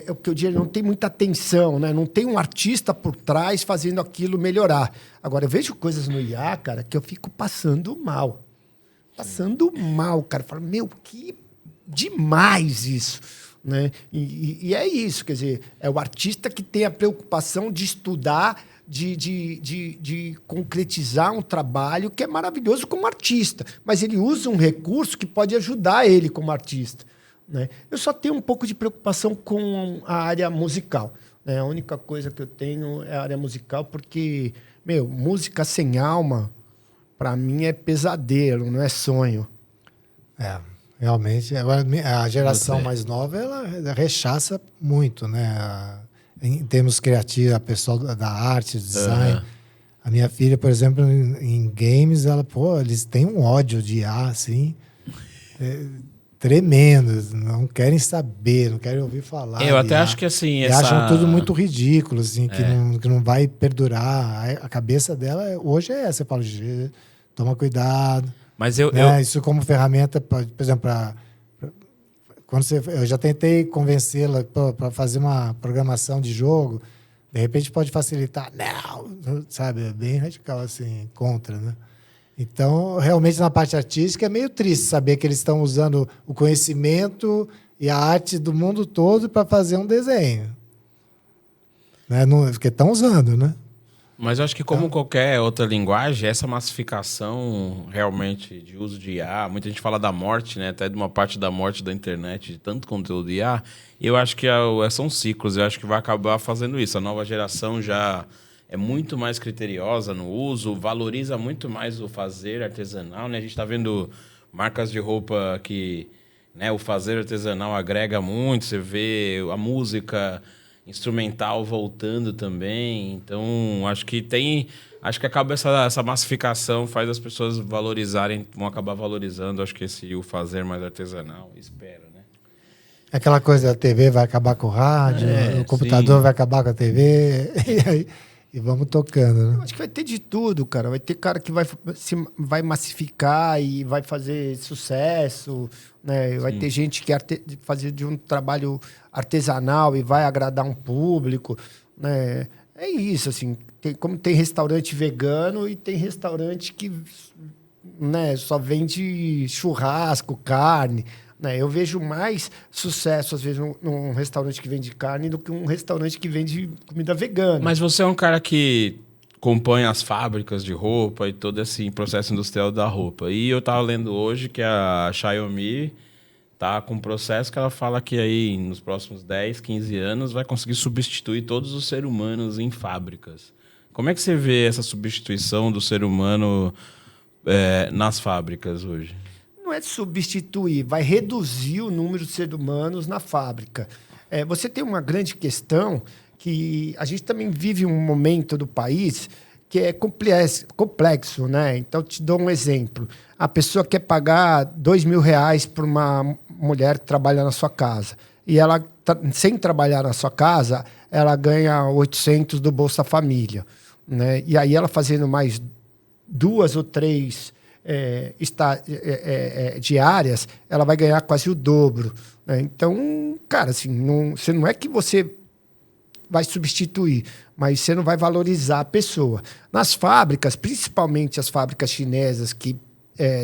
o que eu diria, não tem muita atenção, né, não tem um artista por trás fazendo aquilo melhorar. Agora eu vejo coisas no IA, cara, que eu fico passando mal, cara, falo, meu, que demais isso. Né? E é isso, quer dizer, é o artista que tem a preocupação de estudar, de concretizar um trabalho que é maravilhoso como artista, mas ele usa um recurso que pode ajudar ele como artista. Né? Eu só tenho um pouco de preocupação com a área musical. Né? A única coisa que eu tenho é a área musical, porque, música sem alma, para mim, é pesadelo, não é sonho. Realmente. Agora, a geração mais nova, ela rechaça muito, né? Em termos criativos, a pessoa da arte, design. A minha filha, por exemplo, em games, eles têm um ódio de IA, assim, tremendo. Não querem saber, não querem ouvir falar. Eu até acho que, assim... acham tudo muito ridículo, assim, que não vai perdurar. A cabeça dela hoje é essa. Eu falo, toma cuidado. Mas isso como ferramenta, por exemplo, eu já tentei convencê-la para fazer uma programação de jogo, de repente pode facilitar. Não, sabe? É bem radical, assim, contra, né? Então, realmente, na parte artística, é meio triste saber que eles estão usando o conhecimento e a arte do mundo todo para fazer um desenho. Né? Porque estão usando, né? Mas eu acho que, como qualquer outra linguagem, essa massificação realmente de uso de IA, muita gente fala da morte, né? Até de uma parte da morte da internet, de tanto conteúdo de IA, e eu acho que são ciclos, eu acho que vai acabar fazendo isso. A nova geração já é muito mais criteriosa no uso, valoriza muito mais o fazer artesanal, né? A gente está vendo marcas de roupa que, né, o fazer artesanal agrega muito, você vê a música instrumental voltando também. Então, acho que acaba essa massificação, faz as pessoas vão acabar valorizando, acho que o fazer mais artesanal, espero, né? Aquela coisa, a TV vai acabar com o rádio, o computador vai acabar com a TV, e vamos tocando, né? Eu acho que vai ter de tudo, cara. Vai ter cara que vai massificar e vai fazer sucesso, né? Vai ter gente que fazer de um trabalho artesanal e vai agradar um público, né? É isso, assim. Como tem restaurante vegano e tem restaurante que, né, só vende churrasco, carne. Né? Eu vejo mais sucesso, às vezes, num restaurante que vende carne do que um restaurante que vende comida vegana. Mas você é um cara que acompanha as fábricas de roupa e todo esse processo industrial da roupa. E eu estava lendo hoje que a Xiaomi tá com um processo que ela fala que aí nos próximos 10, 15 anos vai conseguir substituir todos os seres humanos em fábricas. Como é que você vê essa substituição do ser humano nas fábricas hoje? Não é substituir, vai reduzir o número de seres humanos na fábrica. Você tem uma grande questão que a gente também vive um momento do país que é complexo, né? Então, te dou um exemplo. A pessoa quer pagar R$2.000 para uma mulher que trabalha na sua casa. E ela, sem trabalhar na sua casa, ela ganha 800 do Bolsa Família, né? E aí ela fazendo mais 2 ou 3 diárias, ela vai ganhar quase o dobro, né? Então, cara, assim, você não é que você vai substituir, mas você não vai valorizar a pessoa. Nas fábricas, principalmente as fábricas chinesas, que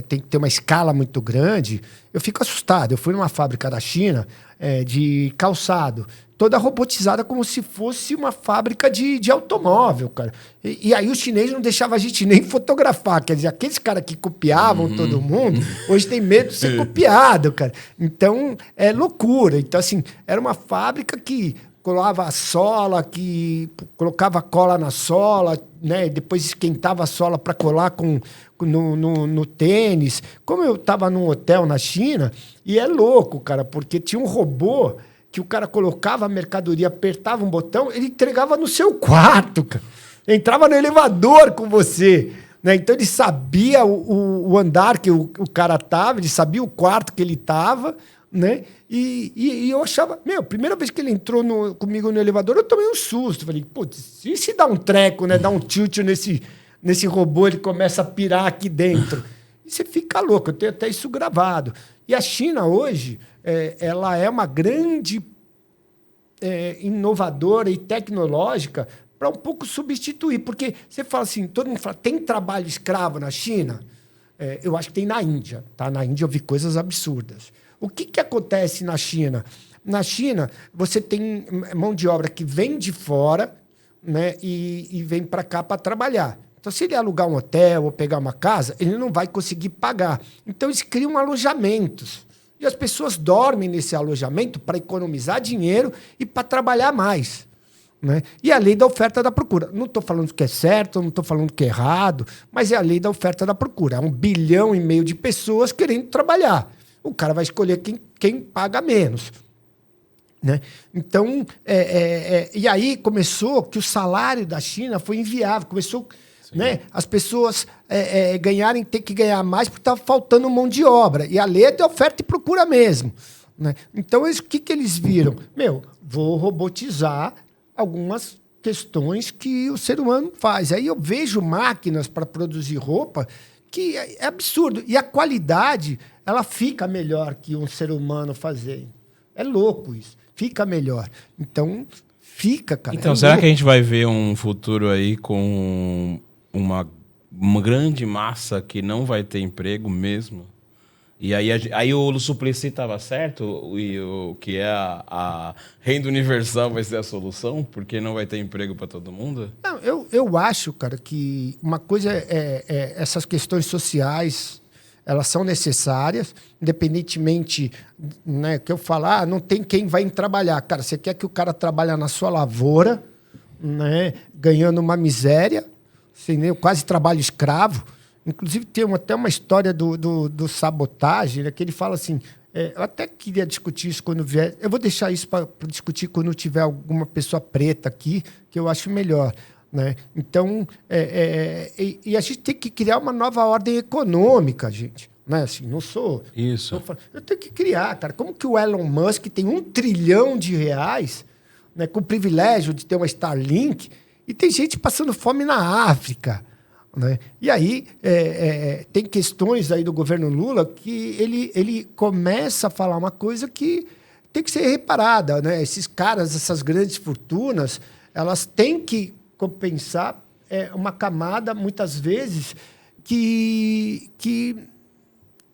tem que ter uma escala muito grande, eu fico assustado. Eu fui numa fábrica da China de calçado, toda robotizada como se fosse uma fábrica de automóvel, cara. E aí o chinês não deixava a gente nem fotografar. Quer dizer, aqueles caras que copiavam todo mundo, hoje tem medo de ser copiado, cara. Então, é loucura. Então, assim, era uma fábrica que colava a sola, que colocava cola na sola, né? Depois esquentava a sola para colar no tênis. Como eu estava num hotel na China, e é louco, cara, porque tinha um robô que o cara colocava a mercadoria, apertava um botão, ele entregava no seu quarto, cara. Entrava no elevador com você, né? Então ele sabia o andar que o cara estava, ele sabia o quarto que ele estava, né? E eu achava... a primeira vez que ele entrou comigo no elevador, eu tomei um susto. Falei, putz, e se dá um treco, né? Dá um tilt nesse robô, ele começa a pirar aqui dentro. E você fica louco, eu tenho até isso gravado. E a China hoje, ela é uma grande inovadora e tecnológica para um pouco substituir. Porque você fala assim, todo mundo fala, tem trabalho escravo na China? Eu acho que tem na Índia. Tá? Na Índia eu vi coisas absurdas. O que acontece na China? Na China, você tem mão de obra que vem de fora, né, e vem para cá para trabalhar. Então, se ele alugar um hotel ou pegar uma casa, ele não vai conseguir pagar. Então, eles criam alojamentos. E as pessoas dormem nesse alojamento para economizar dinheiro e para trabalhar mais, né? E a lei da oferta e da procura. Não estou falando que é certo, não estou falando que é errado, mas é a lei da oferta e da procura. 1,5 bilhão de pessoas querendo trabalhar. O cara vai escolher quem paga menos, né? Então, e aí começou que o salário da China foi inviável. Começou, né, as pessoas ter que ganhar mais porque estava faltando mão de obra. E a lei é de oferta e procura mesmo, né? Então, o que eles viram? Vou robotizar algumas questões que o ser humano faz. Aí eu vejo máquinas para produzir roupa que é absurdo. E a qualidade, ela fica melhor que um ser humano fazer. É louco isso. Fica melhor. Então, fica, cara. Então, será que a gente vai ver um futuro aí com uma grande massa que não vai ter emprego mesmo? E aí o Suplicy estava certo, e o que é a renda universal vai ser a solução, porque não vai ter emprego para todo mundo? Não, eu acho, cara, que uma coisa essas questões sociais, elas são necessárias, independentemente, né, que eu falar, não tem quem vai trabalhar. Cara, você quer que o cara trabalhe na sua lavoura, né, ganhando uma miséria, assim, né, quase trabalho escravo. Inclusive, tem até uma história do sabotagem, né, que ele fala assim, eu até queria discutir isso quando vier, eu vou deixar isso para discutir quando tiver alguma pessoa preta aqui, que eu acho melhor, né? Então, e a gente tem que criar uma nova ordem econômica, gente. Né? Assim, não sou... Isso. Eu tenho que criar, cara. Como que o Elon Musk tem R$1 trilhão, né, com o privilégio de ter uma Starlink, e tem gente passando fome na África, né? E aí tem questões aí do governo Lula que ele começa a falar uma coisa que tem que ser reparada, né? Esses caras, essas grandes fortunas, elas têm que compensar uma camada, muitas vezes, que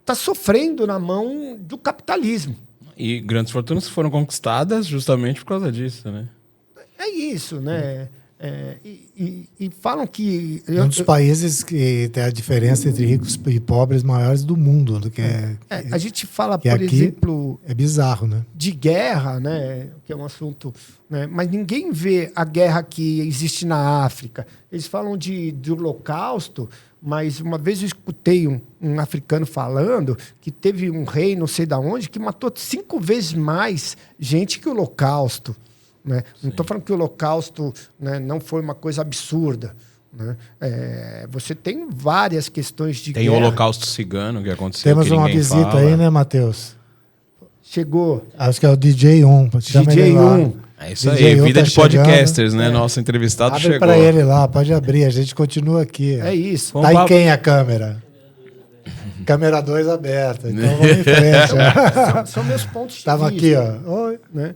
está sofrendo na mão do capitalismo. E grandes fortunas foram conquistadas justamente por causa disso, né? É isso, né? E falam que... Um dos países que tem a diferença entre ricos e pobres maiores do mundo. Do que a gente fala, que por aqui exemplo... É bizarro, né? De guerra, né? Que é um assunto... Né? Mas ninguém vê a guerra que existe na África. Eles falam de Holocausto, mas uma vez eu escutei um africano falando que teve um rei, não sei de onde, que matou 5 vezes mais gente que o Holocausto. Né? Não estou falando que o Holocausto, né, não foi uma coisa absurda. Né? Você tem várias questões de guerra. Tem o Holocausto Cigano que aconteceu. Temos uma visita aí, né, Matheus? Chegou. Acho que é o DJ 1. DJ 1. É isso DJ aí, vida tá de podcasters, chegando. né? Nosso entrevistado Abre chegou. para ele lá, pode abrir, a gente continua aqui. É isso. Tá em quem a câmera? Câmera 2 aberta, então vamos em frente. São meus pontos de Tava vista. aqui, ó. Oi. Né?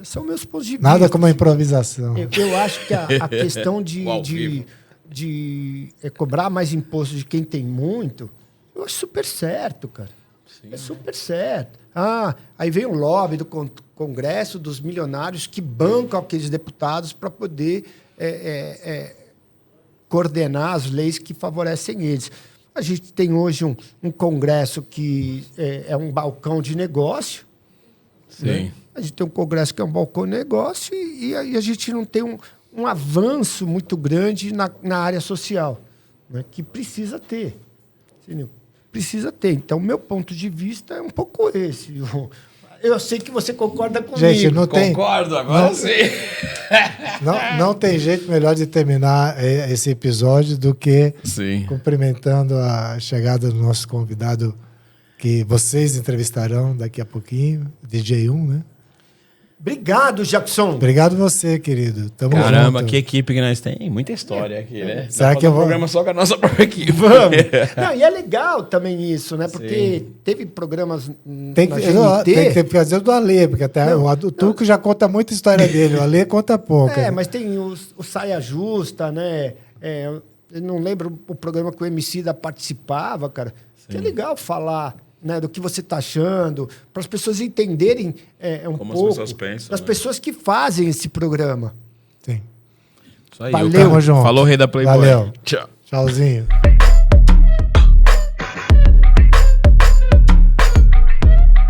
São meus pontos de Nada vista. como a improvisação. Eu acho que a questão Ao vivo. de cobrar mais imposto de quem tem muito, eu acho super certo, cara. Sim. É super certo. Aí vem o lobby do Congresso, dos milionários que bancam aqueles deputados para poder coordenar as leis que favorecem eles. A gente tem hoje um Congresso que é um balcão de negócio. Sim. Né? A gente tem um Congresso que é um balcão de negócio e a gente não tem um avanço muito grande na área social, né? Que precisa ter. Entendeu? Precisa ter. Então, meu ponto de vista é um pouco esse. Eu sei que você concorda comigo. Gente, não tem... Concordo, agora sim. Não tem jeito melhor de terminar esse episódio do que cumprimentando a chegada do nosso convidado que vocês entrevistarão daqui a pouquinho, DJ 1, né? Obrigado, Jackson. Obrigado você, querido. Tamo Caramba, junto. que equipe que nós temos. Muita história aqui, né? Será que eu vou... um programa só com a nossa própria equipe. Vamos. Não, e é legal também isso, né? Porque teve programas Tem na que fazer o do Alê, porque até o Tuco já conta muita história dele, o Alê conta pouca. Mas tem o Saia Justa, né? Eu não lembro o programa que o Emicida participava, cara. Que é legal falar... Né, do que você está achando, para as pessoas entenderem como pouco as pessoas pensam, das né? pessoas que fazem esse programa. Sim. Isso aí. Valeu. Tamo junto. Falou, rei da Playboy. Valeu. Tchau. Tchauzinho.